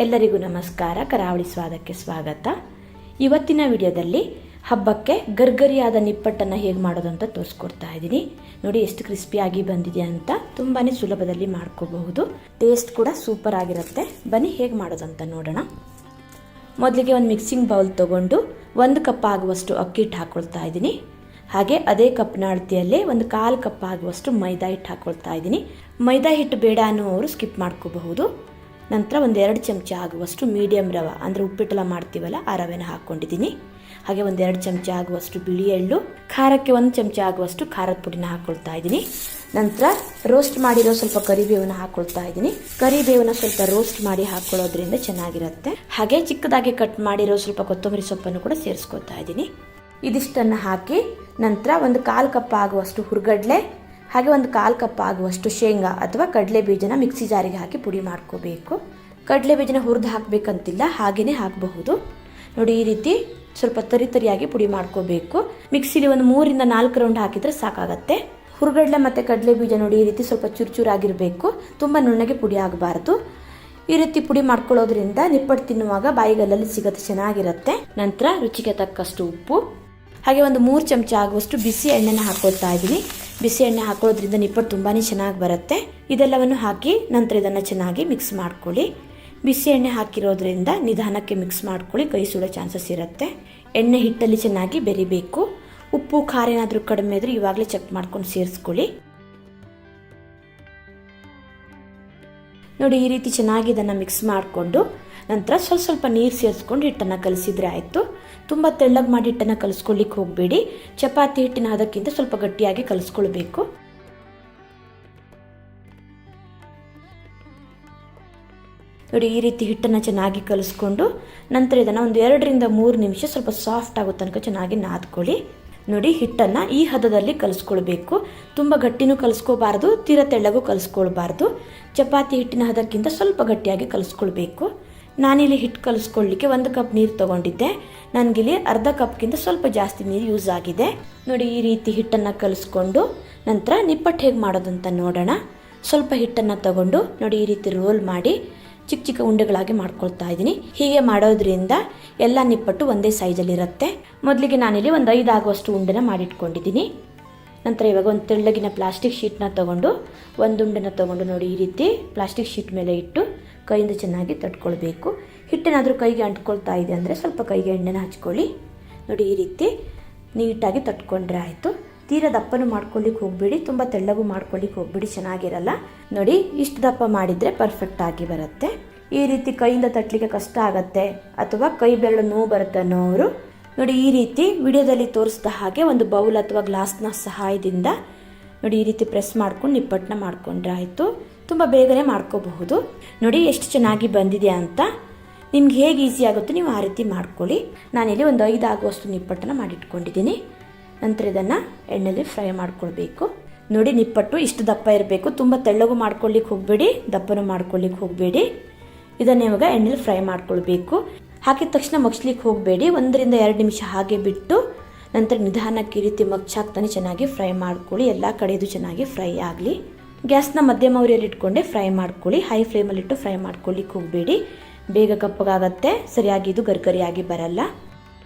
ಎಲ್ಲರಿಗೂ ನಮಸ್ಕಾರ. ಕರಾವಳಿ ಸ್ವಾದಕ್ಕೆ ಸ್ವಾಗತ. ಇವತ್ತಿನ ವಿಡಿಯೋದಲ್ಲಿ ಹಬ್ಬಕ್ಕೆ ಗರ್ಗರಿಯಾದ ನಿಪ್ಪಟ್ಟನ್ನು ಹೇಗೆ ಮಾಡೋದು ಅಂತ ತೋರಿಸ್ಕೊಡ್ತಾ ಇದ್ದೀನಿ. ನೋಡಿ ಎಷ್ಟು ಕ್ರಿಸ್ಪಿಯಾಗಿ ಬಂದಿದೆ ಅಂತ. ತುಂಬಾ ಸುಲಭದಲ್ಲಿ ಮಾಡ್ಕೋಬಹುದು. ಟೇಸ್ಟ್ ಕೂಡ ಸೂಪರ್ ಆಗಿರುತ್ತೆ. ಬನ್ನಿ ಹೇಗೆ ಮಾಡೋದಂತ ನೋಡೋಣ. ಮೊದಲಿಗೆ ಒಂದು ಮಿಕ್ಸಿಂಗ್ ಬೌಲ್ ತೊಗೊಂಡು 1 ಕಪ್ ಆಗುವಷ್ಟು ಅಕ್ಕಿ ಹಿಟ್ಟು ಹಾಕ್ಕೊಳ್ತಾ ಇದ್ದೀನಿ. ಹಾಗೆ ಅದೇ ಕಪ್ನ ಅಳತೆಯಲ್ಲೇ 1/4 ಕಪ್ ಆಗುವಷ್ಟು ಮೈದಾ ಹಿಟ್ಟು ಹಾಕ್ಕೊಳ್ತಾ ಇದ್ದೀನಿ. ಮೈದಾ ಹಿಟ್ಟು ಬೇಡ ಅನ್ನೋರು ಸ್ಕಿಪ್ ಮಾಡ್ಕೋಬಹುದು. ನಂತರ 1-2 ಚಮಚ ಆಗುವಷ್ಟು ಮೀಡಿಯಮ್ ರವೆ, ಅಂದರೆ ಉಪ್ಪಿಟ್ಟೆಲ್ಲ ಮಾಡ್ತೀವಲ್ಲ ಆ ರವೆನ ಹಾಕ್ಕೊಂಡಿದ್ದೀನಿ. ಹಾಗೆ 1-2 ಚಮಚ ಆಗುವಷ್ಟು ಬಿಳಿ ಎಳ್ಳು, ಖಾರಕ್ಕೆ 1 ಚಮಚ ಆಗುವಷ್ಟು ಖಾರದ ಪುಡಿನ ಹಾಕ್ಕೊಳ್ತಾ ಇದ್ದೀನಿ. ನಂತರ ರೋಸ್ಟ್ ಮಾಡಿರೋ ಸ್ವಲ್ಪ ಕರಿಬೇವನ್ನ ಹಾಕ್ಕೊಳ್ತಾ ಇದ್ದೀನಿ. ಕರಿಬೇವನ್ನ ಸ್ವಲ್ಪ ರೋಸ್ಟ್ ಮಾಡಿ ಹಾಕ್ಕೊಳ್ಳೋದ್ರಿಂದ ಚೆನ್ನಾಗಿರುತ್ತೆ. ಹಾಗೆ ಚಿಕ್ಕದಾಗಿ ಕಟ್ ಮಾಡಿರೋ ಸ್ವಲ್ಪ ಕೊತ್ತಂಬರಿ ಸೊಪ್ಪನ್ನು ಕೂಡ ಸೇರಿಸ್ಕೊಳ್ತಾ ಇದ್ದೀನಿ. ಇದಿಷ್ಟನ್ನು ಹಾಕಿ ನಂತರ 1/4 ಕಪ್ ಆಗುವಷ್ಟು ಹುರ್ಗಡ್ಲೆ, ಹಾಗೆ 1/4 ಕಪ್ ಆಗುವಷ್ಟು ಶೇಂಗಾ ಅಥವಾ ಕಡಲೆ ಬೀಜನ ಮಿಕ್ಸಿ ಜಾರಿಗೆ ಹಾಕಿ ಪುಡಿ ಮಾಡ್ಕೋಬೇಕು. ಕಡಲೆ ಬೀಜನ ಹುರಿದು ಹಾಕಬೇಕಂತಿಲ್ಲ, ಹಾಗೆಯೇ ಹಾಕಬಹುದು. ನೋಡಿ, ಈ ರೀತಿ ಸ್ವಲ್ಪ ತರಿಯಾಗಿ ಪುಡಿ ಮಾಡ್ಕೋಬೇಕು. ಮಿಕ್ಸಿಲಿ 3-4 ರೌಂಡ್ ಹಾಕಿದರೆ ಸಾಕಾಗತ್ತೆ. ಹುರ್ಗಡ್ಲೆ ಮತ್ತು ಕಡಲೆ ಬೀಜ ನೋಡಿ ಈ ರೀತಿ ಸ್ವಲ್ಪ ಚುರುಚುರಾಗಿರಬೇಕು, ತುಂಬ ನುಣ್ಣಗೆ ಪುಡಿ ಆಗಬಾರ್ದು. ಈ ರೀತಿ ಪುಡಿ ಮಾಡ್ಕೊಳ್ಳೋದ್ರಿಂದ ನಿಪ್ಪಟ್ಟು ತಿನ್ನುವಾಗ ಬಾಯಿಗಲ್ಲಲ್ಲಿ ಸಿಗುತ್ತೆ, ಚೆನ್ನಾಗಿರುತ್ತೆ. ನಂತರ ರುಚಿಗೆ ತಕ್ಕಷ್ಟು ಉಪ್ಪು, ಹಾಗೆ 3 ಚಮಚ ಆಗುವಷ್ಟು ಬಿಸಿ ಎಣ್ಣೆನ ಹಾಕ್ಕೊಳ್ತಾ ಇದ್ದೀನಿ. ಬಿಸಿ ಎಣ್ಣೆ ಹಾಕೊಳ್ಳೋದ್ರಿಂದ ನಿಪ್ಪಟ್ಟು ತುಂಬಾ ಚೆನ್ನಾಗಿ ಬರುತ್ತೆ. ಇದೆಲ್ಲವನ್ನು ಹಾಕಿ ನಂತರ ಇದನ್ನು ಚೆನ್ನಾಗಿ ಮಿಕ್ಸ್ ಮಾಡ್ಕೊಳ್ಳಿ. ಬಿಸಿ ಎಣ್ಣೆ ಹಾಕಿರೋದ್ರಿಂದ ನಿಧಾನಕ್ಕೆ ಮಿಕ್ಸ್ ಮಾಡ್ಕೊಳ್ಳಿ, ಕೈ ಸುಡೋ ಚಾನ್ಸಸ್ ಇರುತ್ತೆ. ಎಣ್ಣೆ ಹಿಟ್ಟಲ್ಲಿ ಚೆನ್ನಾಗಿ ಬೆರಿಬೇಕು. ಉಪ್ಪು ಖಾರ ಏನಾದರೂ ಕಡಿಮೆ ಇದ್ದರೆ ಇವಾಗಲೇ ಚೆಕ್ ಮಾಡ್ಕೊಂಡು ಸೇರಿಸ್ಕೊಳ್ಳಿ. ನೋಡಿ, ಈ ರೀತಿ ಚೆನ್ನಾಗಿ ಇದನ್ನು ಮಿಕ್ಸ್ ಮಾಡಿಕೊಂಡು ನಂತರ ಸ್ವಲ್ಪ ನೀರು ಸೇರಿಸ್ಕೊಂಡು ಹಿಟ್ಟನ್ನು ಕಲಿಸಿದ್ರೆ ಆಯಿತು. ತುಂಬ ತೆಳ್ಳಗೆ ಮಾಡಿ ಹಿಟ್ಟನ್ನು ಕಲಿಸ್ಕೊಳ್ಳಿಕ್ಕೆ ಹೋಗಬೇಡಿ. ಚಪಾತಿ ಹಿಟ್ಟಿನ ಅದಕ್ಕಿಂತ ಸ್ವಲ್ಪ ಗಟ್ಟಿಯಾಗಿ ಕಲಿಸ್ಕೊಳ್ಬೇಕು. ನೋಡಿ, ಈ ರೀತಿ ಹಿಟ್ಟನ್ನು ಚೆನ್ನಾಗಿ ಕಲಿಸ್ಕೊಂಡು ನಂತರ ಇದನ್ನು 2-3 ನಿಮಿಷ ಸ್ವಲ್ಪ ಸಾಫ್ಟ್ ಆಗೋ ತನಕ ಚೆನ್ನಾಗಿ ನಾದ್ಕೊಳ್ಳಿ. ನೋಡಿ, ಹಿಟ್ಟನ್ನು ಈ ಹದದಲ್ಲಿ ಕಲಿಸ್ಕೊಳ್ಬೇಕು. ತುಂಬ ಗಟ್ಟಿನೂ ಕಲಿಸ್ಕೋಬಾರ್ದು, ತೀರ ತೆಳ್ಳಗೂ ಕಲಿಸ್ಕೊಳ್ಬಾರ್ದು. ಚಪಾತಿ ಹಿಟ್ಟಿನ ಹದಕ್ಕಿಂತ ಸ್ವಲ್ಪ ಗಟ್ಟಿಯಾಗಿ ಕಲಿಸ್ಕೊಳ್ಬೇಕು. ನಾನಿಲ್ಲಿ ಹಿಟ್ಟು ಕಲಿಸ್ಕೊಳ್ಳಿಕ್ಕೆ 1 ಕಪ್ ನೀರು ತೊಗೊಂಡಿದ್ದೆ. ನನಗಿಲ್ಲಿ ಅರ್ಧ ಕಪ್ಗಿಂತ ಸ್ವಲ್ಪ ಜಾಸ್ತಿ ನೀರು ಯೂಸ್ ಆಗಿದೆ. ನೋಡಿ, ಈ ರೀತಿ ಹಿಟ್ಟನ್ನು ಕಲಿಸ್ಕೊಂಡು ನಂತರ ನಿಪ್ಪಟ್ಟು ಹೇಗೆ ಮಾಡೋದಂತ ನೋಡೋಣ. ಸ್ವಲ್ಪ ಹಿಟ್ಟನ್ನು ತಗೊಂಡು ನೋಡಿ ಈ ರೀತಿ ರೋಲ್ ಮಾಡಿ ಚಿಕ್ಕ ಚಿಕ್ಕ ಉಂಡೆಗಳಾಗಿ ಮಾಡ್ಕೊಳ್ತಾ ಇದ್ದೀನಿ. ಹೀಗೆ ಮಾಡೋದ್ರಿಂದ ಎಲ್ಲ ನಿಪ್ಪಟ್ಟು ಒಂದೇ ಸೈಜಲ್ಲಿರುತ್ತೆ. ಮೊದಲಿಗೆ ನಾನಿಲ್ಲಿ 5 ಆಗುವಷ್ಟು ಉಂಡೆನ ಮಾಡಿಟ್ಕೊಂಡಿದ್ದೀನಿ. ನಂತರ ಇವಾಗ ಒಂದು ತೆಳ್ಳಗಿನ ಪ್ಲಾಸ್ಟಿಕ್ ಶೀಟ್ನ ತೊಗೊಂಡು 1 ಉಂಡೆನ ತೊಗೊಂಡು ನೋಡಿ ಈ ರೀತಿ ಪ್ಲಾಸ್ಟಿಕ್ ಶೀಟ್ ಮೇಲೆ ಇಟ್ಟು ಕೈಯಿಂದ ಚೆನ್ನಾಗಿ ತಟ್ಕೊಳ್ಬೇಕು. ಹಿಟ್ಟೇನಾದರೂ ಕೈಗೆ ಅಂಟ್ಕೊಳ್ತಾ ಇದೆ ಅಂದರೆ ಸ್ವಲ್ಪ ಕೈಗೆ ಎಣ್ಣೆನ ಹಚ್ಕೊಳ್ಳಿ. ನೋಡಿ, ಈ ರೀತಿ ನೀಟಾಗಿ ತಟ್ಕೊಂಡ್ರೆ ಆಯಿತು. ತೀರ ದಪ್ಪನೂ ಮಾಡ್ಕೊಳ್ಳಿಕ್ಕೆ ಹೋಗಬೇಡಿ, ತುಂಬ ತೆಳ್ಳಗೂ ಮಾಡ್ಕೊಳ್ಳಿಕ್ಕೆ ಹೋಗಬೇಡಿ, ಚೆನ್ನಾಗಿರಲ್ಲ. ನೋಡಿ, ಇಷ್ಟು ದಪ್ಪ ಮಾಡಿದರೆ ಪರ್ಫೆಕ್ಟ್ ಆಗಿ ಬರುತ್ತೆ. ಈ ರೀತಿ ಕೈಯಿಂದ ತಟ್ಟಲಿಕ್ಕೆ ಕಷ್ಟ ಆಗುತ್ತೆ ಅಥವಾ ಕೈ ಬೆರಳು ನೋವು ಬರುತ್ತೆ ಅನ್ನೋರು ನೋಡಿ ಈ ರೀತಿ ವಿಡಿಯೋದಲ್ಲಿ ತೋರಿಸಿದ ಹಾಗೆ ಒಂದು ಬೌಲ್ ಅಥವಾ ಗ್ಲಾಸ್ನ ಸಹಾಯದಿಂದ ನೋಡಿ ಈ ರೀತಿ ಪ್ರೆಸ್ ಮಾಡ್ಕೊಂಡು ನಿಪ್ಪಟ್ಟನ್ನ ಮಾಡ್ಕೊಂಡ್ರೆ ಆಯಿತು. ತುಂಬ ಬೇಗನೆ ಮಾಡ್ಕೋಬಹುದು. ನೋಡಿ ಎಷ್ಟು ಚೆನ್ನಾಗಿ ಬಂದಿದೆ ಅಂತ. ನಿಮ್ಗೆ ಹೇಗೆ ಈಸಿ ಆಗುತ್ತೆ ನೀವು ಆ ರೀತಿ ಮಾಡ್ಕೊಳ್ಳಿ. ನಾನಿಲ್ಲಿ 5 ಆಗುವಷ್ಟು ನಿಪ್ಪಟ್ಟನ್ನು ಮಾಡಿಟ್ಕೊಂಡಿದ್ದೀನಿ. ನಂತರ ಇದನ್ನು ಎಣ್ಣೆಯಲ್ಲಿ ಫ್ರೈ ಮಾಡ್ಕೊಳ್ಬೇಕು. ನೋಡಿ, ನಿಪ್ಪಟ್ಟು ಇಷ್ಟು ದಪ್ಪ ಇರಬೇಕು. ತುಂಬ ತೆಳ್ಳಗೂ ಮಾಡ್ಕೊಳ್ಳಿಕ್ಕೆ ಹೋಗಬೇಡಿ, ದಪ್ಪನೂ ಮಾಡ್ಕೊಳ್ಳಿಕ್ಕೆ ಹೋಗಬೇಡಿ. ಇದನ್ನು ಇವಾಗ ಎಣ್ಣೆಯಲ್ಲಿ ಫ್ರೈ ಮಾಡ್ಕೊಳ್ಬೇಕು. ಹಾಕಿದ ತಕ್ಷಣ ಮಗ್ಸ್ಲಿಕ್ಕೆ ಹೋಗಬೇಡಿ. 1-2 ನಿಮಿಷ ಹಾಗೆ ಬಿಟ್ಟು ನಂತರ ನಿಧಾನಕ್ಕೆ ಈ ರೀತಿ ಮಗ್ಚಾಕ್ತಾನೆ ಚೆನ್ನಾಗಿ ಫ್ರೈ ಮಾಡ್ಕೊಳ್ಳಿ. ಎಲ್ಲ ಕಡೆಯದು ಚೆನ್ನಾಗಿ ಫ್ರೈ ಆಗಲಿ. ಗ್ಯಾಸ್ನ ಮಧ್ಯಮ ಉರಿಯಲ್ಲಿ ಇಟ್ಕೊಂಡೆ ಫ್ರೈ ಮಾಡ್ಕೊಳ್ಳಿ. ಹೈ ಫ್ಲೇಮಲ್ಲಿಟ್ಟು ಫ್ರೈ ಮಾಡ್ಕೊಳ್ಳಿಕ್ಕೆ ಹೋಗಬೇಡಿ, ಬೇಗ ಕಪ್ಪಗಾಗತ್ತೆ, ಸರಿಯಾಗಿ ಇದು ಗರ್ಗರಿಯಾಗಿ ಬರಲ್ಲ.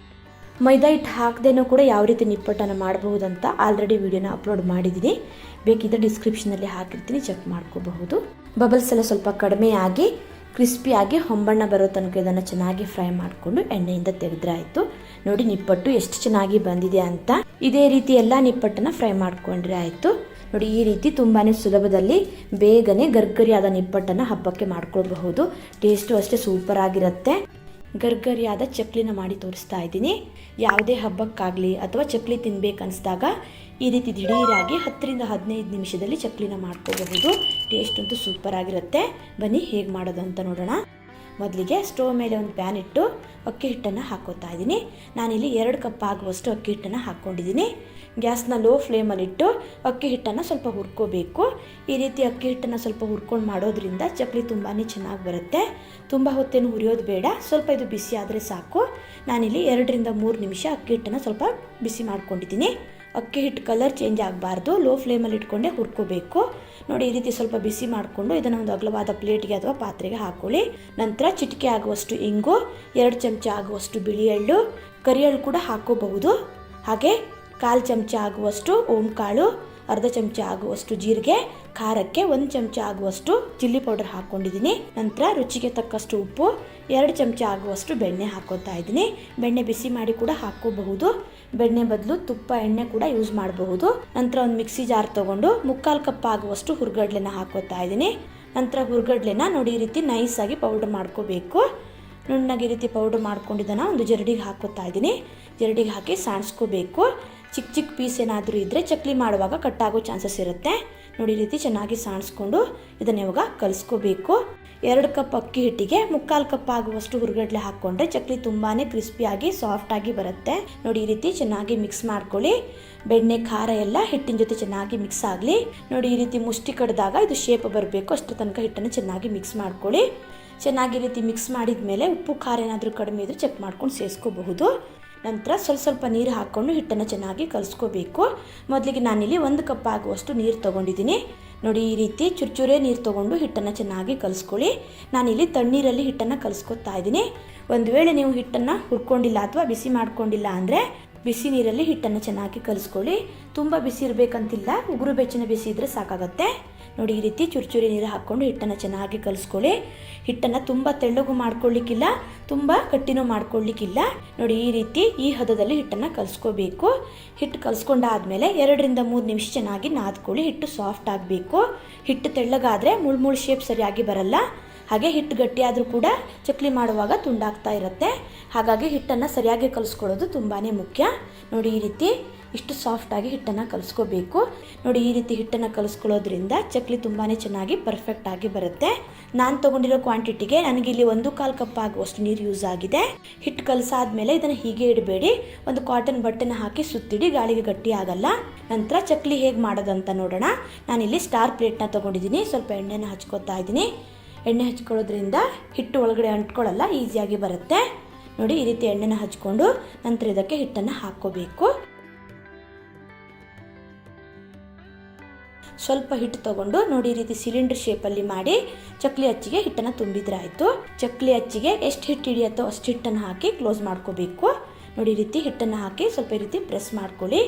ಮೈದಾ ಹಿಟ್ಟು ಹಾಕದೇನೂ ಕೂಡ ಯಾವ ರೀತಿ ನಿಪ್ಪಟ್ಟನ್ನು ಮಾಡಬಹುದಂತ ಆಲ್ರೆಡಿ ವಿಡಿಯೋನ ಅಪ್ಲೋಡ್ ಮಾಡಿದ್ದೀನಿ. ಬೇಕಿದ್ದರೆ ಡಿಸ್ಕ್ರಿಪ್ಷನಲ್ಲಿ ಹಾಕಿರ್ತೀನಿ, ಚೆಕ್ ಮಾಡ್ಕೋಬಹುದು. ಬಬಲ್ಸ್ ಎಲ್ಲ ಸ್ವಲ್ಪ ಕಡಿಮೆ ಆಗಿ ಕ್ರಿಸ್ಪಿಯಾಗಿ ಹೊಂಬಣ್ಣ ಬರೋ ತನಕ ಇದನ್ನು ಚೆನ್ನಾಗಿ ಫ್ರೈ ಮಾಡಿಕೊಂಡು ಎಣ್ಣೆಯಿಂದ ತೆಗೆದ್ರೆ ಆಯಿತು. ನೋಡಿ, ನಿಪ್ಪಟ್ಟು ಎಷ್ಟು ಚೆನ್ನಾಗಿ ಬಂದಿದೆ ಅಂತ. ಇದೇ ರೀತಿ ಎಲ್ಲ ನಿಪ್ಪಟ್ಟನ್ನು ಫ್ರೈ ಮಾಡಿಕೊಂಡ್ರೆ ಆಯಿತು. ನೋಡಿ, ಈ ರೀತಿ ತುಂಬಾ ಸುಲಭದಲ್ಲಿ ಬೇಗನೆ ಗರ್ಗರಿಯಾದ ನಿಪ್ಪಟ್ಟನ್ನು ಹಬ್ಬಕ್ಕೆ ಮಾಡ್ಕೊಳ್ಬಹುದು. ಟೇಸ್ಟು ಅಷ್ಟೇ ಸೂಪರ್ ಆಗಿರುತ್ತೆ. ಗರ್ಗರಿಯಾದ ಚಕ್ಲಿನ ಮಾಡಿ ತೋರಿಸ್ತಾ ಇದ್ದೀನಿ. ಯಾವುದೇ ಹಬ್ಬಕ್ಕಾಗಲಿ ಅಥವಾ ಚಕ್ಲಿ ತಿನ್ಬೇಕನ್ನಿಸ್ದಾಗ ಈ ರೀತಿ ದಿಢೀರಾಗಿ 10-15 ನಿಮಿಷದಲ್ಲಿ ಚಕ್ಲಿನ ಮಾಡ್ಕೋಬಹುದು. ಟೇಸ್ಟ್ ಅಂತೂ ಸೂಪರ್ ಆಗಿರುತ್ತೆ. ಬನ್ನಿ ಹೇಗೆ ಮಾಡೋದು ಅಂತ ನೋಡೋಣ. ಮೊದಲಿಗೆ ಸ್ಟೋವ್ ಮೇಲೆ ಒಂದು ಪ್ಯಾನ್ ಇಟ್ಟು ಅಕ್ಕಿ ಹಿಟ್ಟನ್ನು ಹಾಕೋತಾ ಇದ್ದೀನಿ. ನಾನಿಲ್ಲಿ 2 ಕಪ್ ಆಗುವಷ್ಟು ಅಕ್ಕಿ ಹಿಟ್ಟನ್ನು ಹಾಕ್ಕೊಂಡಿದ್ದೀನಿ. ಗ್ಯಾಸ್ನ ಲೋ ಫ್ಲೇಮಲ್ಲಿಟ್ಟು ಅಕ್ಕಿ ಹಿಟ್ಟನ್ನು ಸ್ವಲ್ಪ ಹುರ್ಕೋಬೇಕು. ಈ ರೀತಿ ಅಕ್ಕಿ ಹಿಟ್ಟನ್ನು ಸ್ವಲ್ಪ ಹುರ್ಕೊಂಡು ಮಾಡೋದ್ರಿಂದ ಚಕ್ಲಿ ತುಂಬಾ ಚೆನ್ನಾಗಿ ಬರುತ್ತೆ. ತುಂಬ ಹೊತ್ತೇನು ಹುರಿಯೋದು ಬೇಡ, ಸ್ವಲ್ಪ ಇದು ಬಿಸಿ ಆದರೆ ಸಾಕು. ನಾನಿಲ್ಲಿ 2-3 ನಿಮಿಷ ಅಕ್ಕಿ ಹಿಟ್ಟನ್ನು ಸ್ವಲ್ಪ ಬಿಸಿ ಮಾಡ್ಕೊಂಡಿದ್ದೀನಿ. ಅಕ್ಕಿ ಹಿಟ್ಟು ಕಲರ್ ಚೇಂಜ್ ಆಗಬಾರ್ದು. ಲೋ ಫ್ಲೇಮಲ್ಲಿ ಇಟ್ಕೊಂಡೇ ಹುರ್ಕೋಬೇಕು. ನೋಡಿ ಈ ರೀತಿ ಸ್ವಲ್ಪ ಬಿಸಿ ಮಾಡಿಕೊಂಡು ಇದನ್ನು ಒಂದು ಅಗಲವಾದ ಪ್ಲೇಟ್ಗೆ ಅಥವಾ ಪಾತ್ರೆಗೆ ಹಾಕೊಳ್ಳಿ. ನಂತರ ಚಿಟಿಕೆ ಆಗುವಷ್ಟು ಇಂಗು, 2 ಚಮಚ ಆಗುವಷ್ಟು ಬಿಳಿ ಎಳ್ಳು, ಕರಿ ಎಳ್ಳು ಕೂಡ ಹಾಕೋಬಹುದು. ಹಾಗೆ 1/4 ಚಮಚ ಆಗುವಷ್ಟು ಓಂಕಾಳು, ಅರ್ಧ ಚಮಚ ಆಗುವಷ್ಟು ಜೀರಿಗೆ, ಖಾರಕ್ಕೆ 1 ಚಮಚ ಆಗುವಷ್ಟು ಚಿಲ್ಲಿ ಪೌಡರ್ ಹಾಕ್ಕೊಂಡಿದ್ದೀನಿ. ನಂತರ ರುಚಿಗೆ ತಕ್ಕಷ್ಟು ಉಪ್ಪು, 2 ಚಮಚ ಆಗುವಷ್ಟು ಬೆಣ್ಣೆ ಹಾಕೋತಾ ಇದ್ದೀನಿ. ಬೆಣ್ಣೆ ಬಿಸಿ ಮಾಡಿ ಕೂಡ ಹಾಕೋಬಹುದು. ಬೆಣ್ಣೆ ಬದಲು ತುಪ್ಪ, ಎಣ್ಣೆ ಕೂಡ ಯೂಸ್ ಮಾಡಬಹುದು. ನಂತರ ಒಂದು ಮಿಕ್ಸಿ ಜಾರ್ ತಗೊಂಡು 3/4 ಕಪ್ ಆಗುವಷ್ಟು ಹುರ್ಗಡ್ಲೆನ ಹಾಕೋತಾ ಇದ್ದೀನಿ. ನಂತರ ಹುರ್ಗಡ್ಲೆನ ನೋಡಿ ಈ ರೀತಿ ನೈಸಾಗಿ ಪೌಡರ್ ಮಾಡ್ಕೋಬೇಕು. ನುಣ್ಣಗೆ ಈ ರೀತಿ ಪೌಡರ್ ಮಾಡ್ಕೊಂಡಿದ್ದನ್ನು ಒಂದು ಜರಡಿಗೆ ಹಾಕೋತಾ ಇದ್ದೀನಿ. ಜರಡಿಗೆ ಹಾಕಿ ಸಾಣಿಸ್ಕೋಬೇಕು. ಚಿಕ್ಕ ಚಿಕ್ಕ ಪೀಸ್ ಏನಾದರೂ ಇದ್ದರೆ ಚಕ್ಲಿ ಮಾಡುವಾಗ ಕಟ್ಟಾಗೋ ಚಾನ್ಸಸ್ ಇರುತ್ತೆ. ನೋಡಿ ಈ ರೀತಿ ಚೆನ್ನಾಗಿ ಸಾಣಿಸ್ಕೊಂಡು ಇದನ್ನು ಇವಾಗ ಕಲಿಸ್ಕೋಬೇಕು. 2 ಕಪ್ ಅಕ್ಕಿ ಹಿಟ್ಟಿಗೆ 3/4 ಕಪ್ ಆಗುವಷ್ಟು ಹುರ್ಗಡ್ಲೆ ಹಾಕ್ಕೊಂಡ್ರೆ ಚಕ್ಲಿ ತುಂಬಾ ಕ್ರಿಸ್ಪಿಯಾಗಿ ಸಾಫ್ಟಾಗಿ ಬರುತ್ತೆ. ನೋಡಿ ಈ ರೀತಿ ಚೆನ್ನಾಗಿ ಮಿಕ್ಸ್ ಮಾಡ್ಕೊಳ್ಳಿ. ಬೆಣ್ಣೆ ಖಾರ ಎಲ್ಲ ಹಿಟ್ಟಿನ ಜೊತೆ ಚೆನ್ನಾಗಿ ಮಿಕ್ಸ್ ಆಗಲಿ. ನೋಡಿ ಈ ರೀತಿ ಮುಷ್ಟಿ ಕಡ್ದಾಗ ಇದು ಶೇಪ್ ಬರಬೇಕು. ಅಷ್ಟರ ತನಕ ಹಿಟ್ಟನ್ನು ಚೆನ್ನಾಗಿ ಮಿಕ್ಸ್ ಮಾಡ್ಕೊಳ್ಳಿ. ಚೆನ್ನಾಗಿ ಈ ರೀತಿ ಮಿಕ್ಸ್ ಮಾಡಿದ ಮೇಲೆ ಉಪ್ಪು ಖಾರ ಏನಾದರೂ ಕಡಿಮೆ ಇದ್ದರೆ ಚೆಕ್ ಮಾಡ್ಕೊಂಡು ಸೇರಿಸ್ಕೋಬಹುದು. ನಂತರ ಸ್ವಲ್ಪ ನೀರು ಹಾಕ್ಕೊಂಡು ಹಿಟ್ಟನ್ನು ಚೆನ್ನಾಗಿ ಕಲಿಸ್ಕೋಬೇಕು. ಮೊದಲಿಗೆ ನಾನಿಲ್ಲಿ 1 ಕಪ್ ಆಗುವಷ್ಟು ನೀರು ತೊಗೊಂಡಿದ್ದೀನಿ. ನೋಡಿ ಈ ರೀತಿ ಚುರ್ಚುರೇ ನೀರು ತೊಗೊಂಡು ಹಿಟ್ಟನ್ನು ಚೆನ್ನಾಗಿ ಕಲಿಸ್ಕೊಳ್ಳಿ. ನಾನಿಲ್ಲಿ ತಣ್ಣೀರಲ್ಲಿ ಹಿಟ್ಟನ್ನು ಕಲಿಸ್ಕೊತಾ ಇದ್ದೀನಿ. ಒಂದು ವೇಳೆ ನೀವು ಹಿಟ್ಟನ್ನು ಹುರ್ಕೊಂಡಿಲ್ಲ ಅಥವಾ ಬಿಸಿ ಮಾಡ್ಕೊಂಡಿಲ್ಲ ಅಂದರೆ ಬಿಸಿ ನೀರಲ್ಲಿ ಹಿಟ್ಟನ್ನು ಚೆನ್ನಾಗಿ ಕಲಿಸ್ಕೊಳ್ಳಿ. ತುಂಬ ಬಿಸಿ ಇರಬೇಕಂತಿಲ್ಲ, ಉಗುರು ಬೆಚ್ಚನೆ ಬಿಸಿ ಇದ್ದರೆ ಸಾಕಾಗತ್ತೆ. ನೋಡಿ ಈ ರೀತಿ ಚುರ್ಚುರಿ ನೀರು ಹಾಕ್ಕೊಂಡು ಹಿಟ್ಟನ್ನು ಚೆನ್ನಾಗಿ ಕಲಿಸ್ಕೊಳ್ಳಿ. ಹಿಟ್ಟನ್ನು ತುಂಬ ತೆಳ್ಳಗೂ ಮಾಡ್ಕೊಳ್ಳಿಕ್ಕಿಲ್ಲ, ತುಂಬ ಗಟ್ಟಿನೂ ಮಾಡ್ಕೊಳ್ಳಿಕ್ಕಿಲ್ಲ. ನೋಡಿ ಈ ರೀತಿ ಈ ಹದದಲ್ಲಿ ಹಿಟ್ಟನ್ನು ಕಲಿಸ್ಕೋಬೇಕು. ಹಿಟ್ಟು ಕಲಿಸ್ಕೊಂಡಾದ್ಮೇಲೆ 2 ರಿಂದ 3 ನಿಮಿಷ ಚೆನ್ನಾಗಿ ನಾದ್ಕೊಳ್ಳಿ. ಹಿಟ್ಟು ಸಾಫ್ಟ್ ಆಗಬೇಕು. ಹಿಟ್ಟು ತೆಳ್ಳಗಾದರೆ ಮುಳ್ಳು ಶೇಪ್ ಸರಿಯಾಗಿ ಬರಲ್ಲ. ಹಾಗೆ ಹಿಟ್ಟು ಗಟ್ಟಿಯಾದರೂ ಕೂಡ ಚಕ್ಲಿ ಮಾಡುವಾಗ ತುಂಡಾಗ್ತಾ ಇರುತ್ತೆ. ಹಾಗಾಗಿ ಹಿಟ್ಟನ್ನು ಸರಿಯಾಗಿ ಕಲಿಸ್ಕೊಳ್ಳೋದು ತುಂಬಾ ಮುಖ್ಯ. ನೋಡಿ ಈ ರೀತಿ ಇಷ್ಟು ಸಾಫ್ಟಾಗಿ ಹಿಟ್ಟನ್ನು ಕಲಿಸ್ಕೋಬೇಕು. ನೋಡಿ ಈ ರೀತಿ ಹಿಟ್ಟನ್ನು ಕಲಿಸ್ಕೊಳ್ಳೋದ್ರಿಂದ ಚಕ್ಲಿ ತುಂಬಾ ಚೆನ್ನಾಗಿ ಪರ್ಫೆಕ್ಟಾಗಿ ಬರುತ್ತೆ. ನಾನು ತೊಗೊಂಡಿರೋ ಕ್ವಾಂಟಿಟಿಗೆ ನನಗಿಲ್ಲಿ 1/4 ಕಪ್ ಆಗುವಷ್ಟು ನೀರು ಯೂಸ್ ಆಗಿದೆ. ಹಿಟ್ಟು ಕಲಸಾದ್ಮೇಲೆ ಇದನ್ನು ಹೀಗೆ ಇಡಬೇಡಿ. ಒಂದು ಕಾಟನ್ ಬಟ್ಟೆನ ಹಾಕಿ ಸುತ್ತಿಡಿ, ಗಾಳಿಗೆ ಗಟ್ಟಿ ಆಗಲ್ಲ. ನಂತರ ಚಕ್ಲಿ ಹೇಗೆ ಮಾಡೋದಂತ ನೋಡೋಣ. ನಾನಿಲ್ಲಿ ಸ್ಟಾರ್ ಪ್ಲೇಟ್ನ ತೊಗೊಂಡಿದ್ದೀನಿ. ಸ್ವಲ್ಪ ಎಣ್ಣೆನ ಹಚ್ಕೋತಾ ಇದ್ದೀನಿ. ಎಣ್ಣೆ ಹಚ್ಕೊಳ್ಳೋದ್ರಿಂದ ಹಿಟ್ಟು ಒಳಗಡೆ ಅಂಟ್ಕೊಳ್ಳಲ್ಲ, ಈಸಿಯಾಗಿ ಬರುತ್ತೆ. ನೋಡಿ ಈ ರೀತಿ ಎಣ್ಣೆನ ಹಚ್ಕೊಂಡು ನಂತರ ಇದಕ್ಕೆ ಹಿಟ್ಟನ್ನು ಹಾಕ್ಕೋಬೇಕು. ಸ್ವಲ್ಪ ಹಿಟ್ಟು ತಗೊಂಡು ನೋಡಿ ಈ ರೀತಿ ಸಿಲಿಂಡರ್ ಶೇಪಲ್ಲಿ ಮಾಡಿ ಚಕ್ಲಿ ಅಚ್ಚಿಗೆ ಹಿಟ್ಟನ್ನು ತುಂಬಿದ್ರೆ ಆಯಿತು. ಚಕ್ಲಿ ಅಚ್ಚಿಗೆ ಎಷ್ಟು ಹಿಟ್ಟು ಹಿಡಿಯುತ್ತೋ ಅಷ್ಟು ಹಿಟ್ಟನ್ನು ಹಾಕಿ ಕ್ಲೋಸ್ ಮಾಡ್ಕೋಬೇಕು. ನೋಡಿ ಈ ರೀತಿ ಹಿಟ್ಟನ್ನು ಹಾಕಿ ಸ್ವಲ್ಪ ಈ ರೀತಿ ಪ್ರೆಸ್ ಮಾಡ್ಕೊಳ್ಳಿ.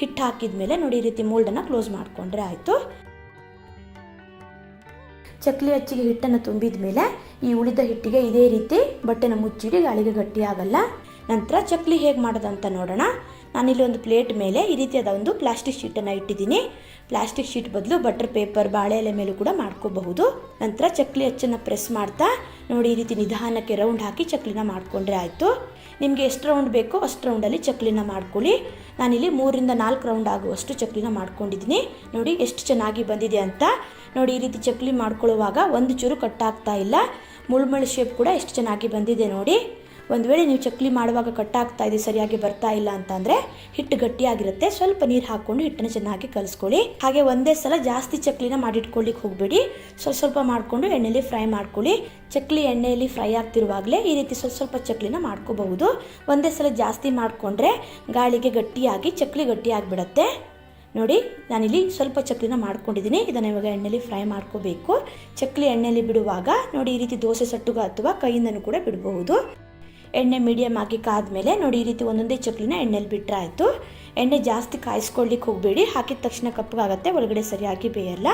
ಹಿಟ್ಟು ಹಾಕಿದ ಮೇಲೆ ನೋಡಿ ಈ ರೀತಿ ಮೋಲ್ಡನ್ನು ಕ್ಲೋಸ್ ಮಾಡಿಕೊಂಡ್ರೆ ಆಯಿತು. ಚಕ್ಲಿ ಅಚ್ಚಿಗೆ ಹಿಟ್ಟನ್ನು ತುಂಬಿದ ಮೇಲೆ ಈ ಉಳಿದ ಹಿಟ್ಟಿಗೆ ಇದೇ ರೀತಿ ಬಟ್ಟೆನ ಮುಚ್ಚಿಡಿ, ಗಾಳಿಗೆ ಗಟ್ಟಿ ಆಗಲ್ಲ. ನಂತರ ಚಕ್ಲಿ ಹೇಗೆ ಮಾಡೋದಂತ ನೋಡೋಣ. ನಾನಿಲ್ಲಿ ಒಂದು ಪ್ಲೇಟ್ ಮೇಲೆ ಈ ರೀತಿಯಾದ ಒಂದು ಪ್ಲಾಸ್ಟಿಕ್ ಶೀಟನ್ನು ಇಟ್ಟಿದ್ದೀನಿ. ಪ್ಲಾಸ್ಟಿಕ್ ಶೀಟ್ ಬದಲು ಬಟರ್ ಪೇಪರ್, ಬಾಳೆ ಎಲೆ ಮೇಲೂ ಕೂಡ ಮಾಡ್ಕೋಬಹುದು. ನಂತರ ಚಕ್ಲಿ ಅಚ್ಚನ್ನು ಪ್ರೆಸ್ ಮಾಡ್ತಾ ನೋಡಿ ಈ ರೀತಿ ನಿಧಾನಕ್ಕೆ ರೌಂಡ್ ಹಾಕಿ ಚಕ್ಲಿನ ಮಾಡಿಕೊಂಡ್ರೆ ಆಯಿತು. ನಿಮಗೆ ಎಷ್ಟು ರೌಂಡ್ ಬೇಕೋ ಅಷ್ಟು ರೌಂಡಲ್ಲಿ ಚಕ್ಲಿನ ಮಾಡ್ಕೊಳ್ಳಿ. ನಾನಿಲ್ಲಿ 3 ರಿಂದ 4 ರೌಂಡ್ ಆಗುವಷ್ಟು ಚಕ್ಲಿನ ಮಾಡ್ಕೊಂಡಿದ್ದೀನಿ. ನೋಡಿ ಎಷ್ಟು ಚೆನ್ನಾಗಿ ಬಂದಿದೆ ಅಂತ. ನೋಡಿ ಈ ರೀತಿ ಚಕ್ಲಿ ಮಾಡ್ಕೊಳ್ಳುವಾಗ ಒಂದು ಚೂರು ಕಟ್ಟಾಗ್ತಾ ಇಲ್ಲ. ಮುಳ್ಮುಳ್ಳು ಶೇಪ್ ಕೂಡ ಎಷ್ಟು ಚೆನ್ನಾಗಿ ಬಂದಿದೆ ನೋಡಿ. ಒಂದು ವೇಳೆ ನೀವು ಚಕ್ಲಿ ಮಾಡುವಾಗ ಕಟ್ಟಾಗ್ತಾ ಇದೆ, ಸರಿಯಾಗಿ ಬರ್ತಾ ಇಲ್ಲ ಅಂತಂದರೆ ಹಿಟ್ಟು ಗಟ್ಟಿಯಾಗಿರುತ್ತೆ. ಸ್ವಲ್ಪ ನೀರು ಹಾಕ್ಕೊಂಡು ಹಿಟ್ಟನ್ನು ಚೆನ್ನಾಗಿ ಕಲಿಸ್ಕೊಳ್ಳಿ. ಹಾಗೆ ಒಂದೇ ಸಲ ಜಾಸ್ತಿ ಚಕ್ಲಿನ ಮಾಡಿಟ್ಕೊಳ್ಳಿಕ್ಕೆ ಹೋಗಬೇಡಿ. ಸ್ವಲ್ಪ ಮಾಡಿಕೊಂಡು ಎಣ್ಣೆಯಲ್ಲಿ ಫ್ರೈ ಮಾಡ್ಕೊಳ್ಳಿ. ಚಕ್ಲಿ ಎಣ್ಣೆಯಲ್ಲಿ ಫ್ರೈ ಆಗ್ತಿರುವಾಗಲೇ ಈ ರೀತಿ ಸ್ವಲ್ಪ ಚಕ್ಲಿನ ಮಾಡ್ಕೋಬಹುದು. ಒಂದೇ ಸಲ ಜಾಸ್ತಿ ಮಾಡಿಕೊಂಡ್ರೆ ಗಾಳಿಗೆ ಗಟ್ಟಿಯಾಗಿ ಚಕ್ಲಿ ಗಟ್ಟಿಯಾಗಿಬಿಡುತ್ತೆ. ನೋಡಿ ನಾನಿಲ್ಲಿ ಸ್ವಲ್ಪ ಚಕ್ಲಿನ ಮಾಡ್ಕೊಂಡಿದ್ದೀನಿ. ಇದನ್ನು ಇವಾಗ ಎಣ್ಣೆಯಲ್ಲಿ ಫ್ರೈ ಮಾಡ್ಕೋಬೇಕು. ಚಕ್ಲಿ ಎಣ್ಣೆಯಲ್ಲಿ ಬಿಡುವಾಗ ನೋಡಿ ಈ ರೀತಿ ದೋಸೆ ಸಟ್ಟುಗ ಅಥವಾ ಕೈಯಿಂದನೂ ಕೂಡ ಬಿಡಬಹುದು. ಎಣ್ಣೆ ಮೀಡಿಯಮ್ ಆಗಿ ಕಾದ್ಮೇಲೆ ನೋಡಿ ಈ ರೀತಿ ಒಂದೊಂದೇ ಚಕ್ಲಿನ ಎಣ್ಣೆಲಿ ಬಿಟ್ಟರೆ ಆಯಿತು. ಎಣ್ಣೆ ಜಾಸ್ತಿ ಕಾಯಿಸ್ಕೊಳ್ಳಿಕ್ಕೆ ಹೋಗಬೇಡಿ. ಹಾಕಿದ ತಕ್ಷಣ ಕಪ್ಪಗಾಗುತ್ತೆ, ಒಳಗಡೆ ಸರಿಯಾಗಿ ಬೇಯಲ್ಲ.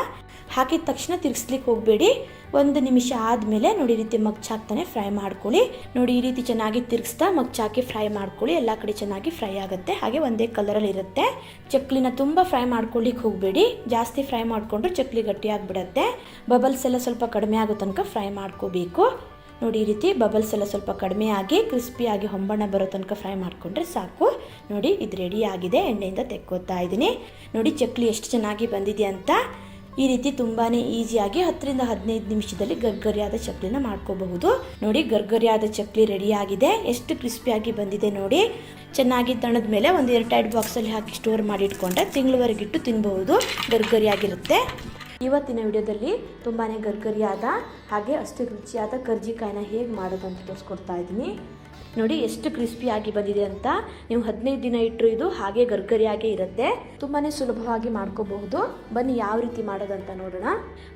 ಹಾಕಿದ ತಕ್ಷಣ ತಿರ್ಗಿಸ್ಲಿಕ್ಕೆ ಹೋಗಬೇಡಿ. 1 ನಿಮಿಷ ಆದಮೇಲೆ ನೋಡಿ ಈ ರೀತಿ ಮಗ್ಚಾಕ್ತಾನೆ ಫ್ರೈ ಮಾಡ್ಕೊಳ್ಳಿ. ನೋಡಿ ಈ ರೀತಿ ಚೆನ್ನಾಗಿ ತಿರ್ಗಿಸ್ತಾ ಮಗ್ಚಾಕಿ ಫ್ರೈ ಮಾಡ್ಕೊಳ್ಳಿ. ಎಲ್ಲ ಕಡೆ ಚೆನ್ನಾಗಿ ಫ್ರೈ ಆಗುತ್ತೆ. ಹಾಗೆ ಒಂದೇ ಕಲರಲ್ಲಿ ಇರುತ್ತೆ. ಚಕ್ಲಿನ ತುಂಬ ಫ್ರೈ ಮಾಡ್ಕೊಳ್ಳಿಕ್ಕೆ ಹೋಗಬೇಡಿ. ಜಾಸ್ತಿ ಫ್ರೈ ಮಾಡಿಕೊಂಡ್ರೆ ಚಕ್ಲಿ ಗಟ್ಟಿಯಾಗಿಬಿಡುತ್ತೆ. ಬಬಲ್ಸ್ ಎಲ್ಲ ಸ್ವಲ್ಪ ಕಡಿಮೆ ಆಗೋ ತನಕ ಫ್ರೈ ಮಾಡ್ಕೋಬೇಕು. ನೋಡಿ ಈ ರೀತಿ ಬಬಲ್ಸ್ ಎಲ್ಲ ಸ್ವಲ್ಪ ಕಡಿಮೆ ಆಗಿ ಕ್ರಿಸ್ಪಿಯಾಗಿ ಹೊಂಬಣ್ಣ ಬರೋ ತನಕ ಫ್ರೈ ಮಾಡಿಕೊಂಡ್ರೆ ಸಾಕು. ನೋಡಿ ಇದು ರೆಡಿ ಆಗಿದೆ. ಎಣ್ಣೆಯಿಂದ ತೆಕ್ಕೋತಾ ಇದ್ದೀನಿ. ನೋಡಿ ಚಕ್ಲಿ ಎಷ್ಟು ಚೆನ್ನಾಗಿ ಬಂದಿದೆ ಅಂತ. ಈ ರೀತಿ ತುಂಬಾ ಈಸಿಯಾಗಿ 10 ರಿಂದ 15 ನಿಮಿಷದಲ್ಲಿ ಗರ್ಗರಿಯಾದ ಚಕ್ಲಿನ ಮಾಡ್ಕೋಬಹುದು. ನೋಡಿ ಗರ್ಗರಿಯಾದ ಚಕ್ಲಿ ರೆಡಿ ಆಗಿದೆ. ಎಷ್ಟು ಕ್ರಿಸ್ಪಿಯಾಗಿ ಬಂದಿದೆ ನೋಡಿ. ಚೆನ್ನಾಗಿ ತಣದ ಮೇಲೆ ಒಂದು ಏರ್ಟೈಟ್ ಬಾಕ್ಸಲ್ಲಿ ಹಾಕಿ ಸ್ಟೋರ್ ಮಾಡಿ ಇಟ್ಕೊಂಡ್ರೆ ತಿಂಗಳವರೆಗಿಟ್ಟು ತಿನ್ಬಹುದು. ಗರ್ಗರಿಯಾಗಿರುತ್ತೆ. ಇವತ್ತಿನ ವಿಡಿಯೋದಲ್ಲಿ ತುಂಬಾ ಗರ್ಗರಿಯಾದ ಹಾಗೆ ಅಷ್ಟೇ ರುಚಿಯಾದ ಕರ್ಜಿಕಾಯಿನ ಹೇಗೆ ಮಾಡೋದಂತ ತೋರಿಸ್ಕೊಡ್ತಾ ಇದ್ದೀನಿ. ನೋಡಿ ಎಷ್ಟು ಕ್ರಿಸ್ಪಿಯಾಗಿ ಬಂದಿದೆ ಅಂತ. ನೀವು 15 ದಿನ ಇಟ್ಟರು ಇದು ಹಾಗೆ ಗರ್ಗರಿಯಾಗೇ ಇರುತ್ತೆ. ತುಂಬಾ ಸುಲಭವಾಗಿ ಮಾಡ್ಕೋಬಹುದು. ಬನ್ನಿ ಯಾವ ರೀತಿ ಮಾಡೋದಂತ ನೋಡೋಣ.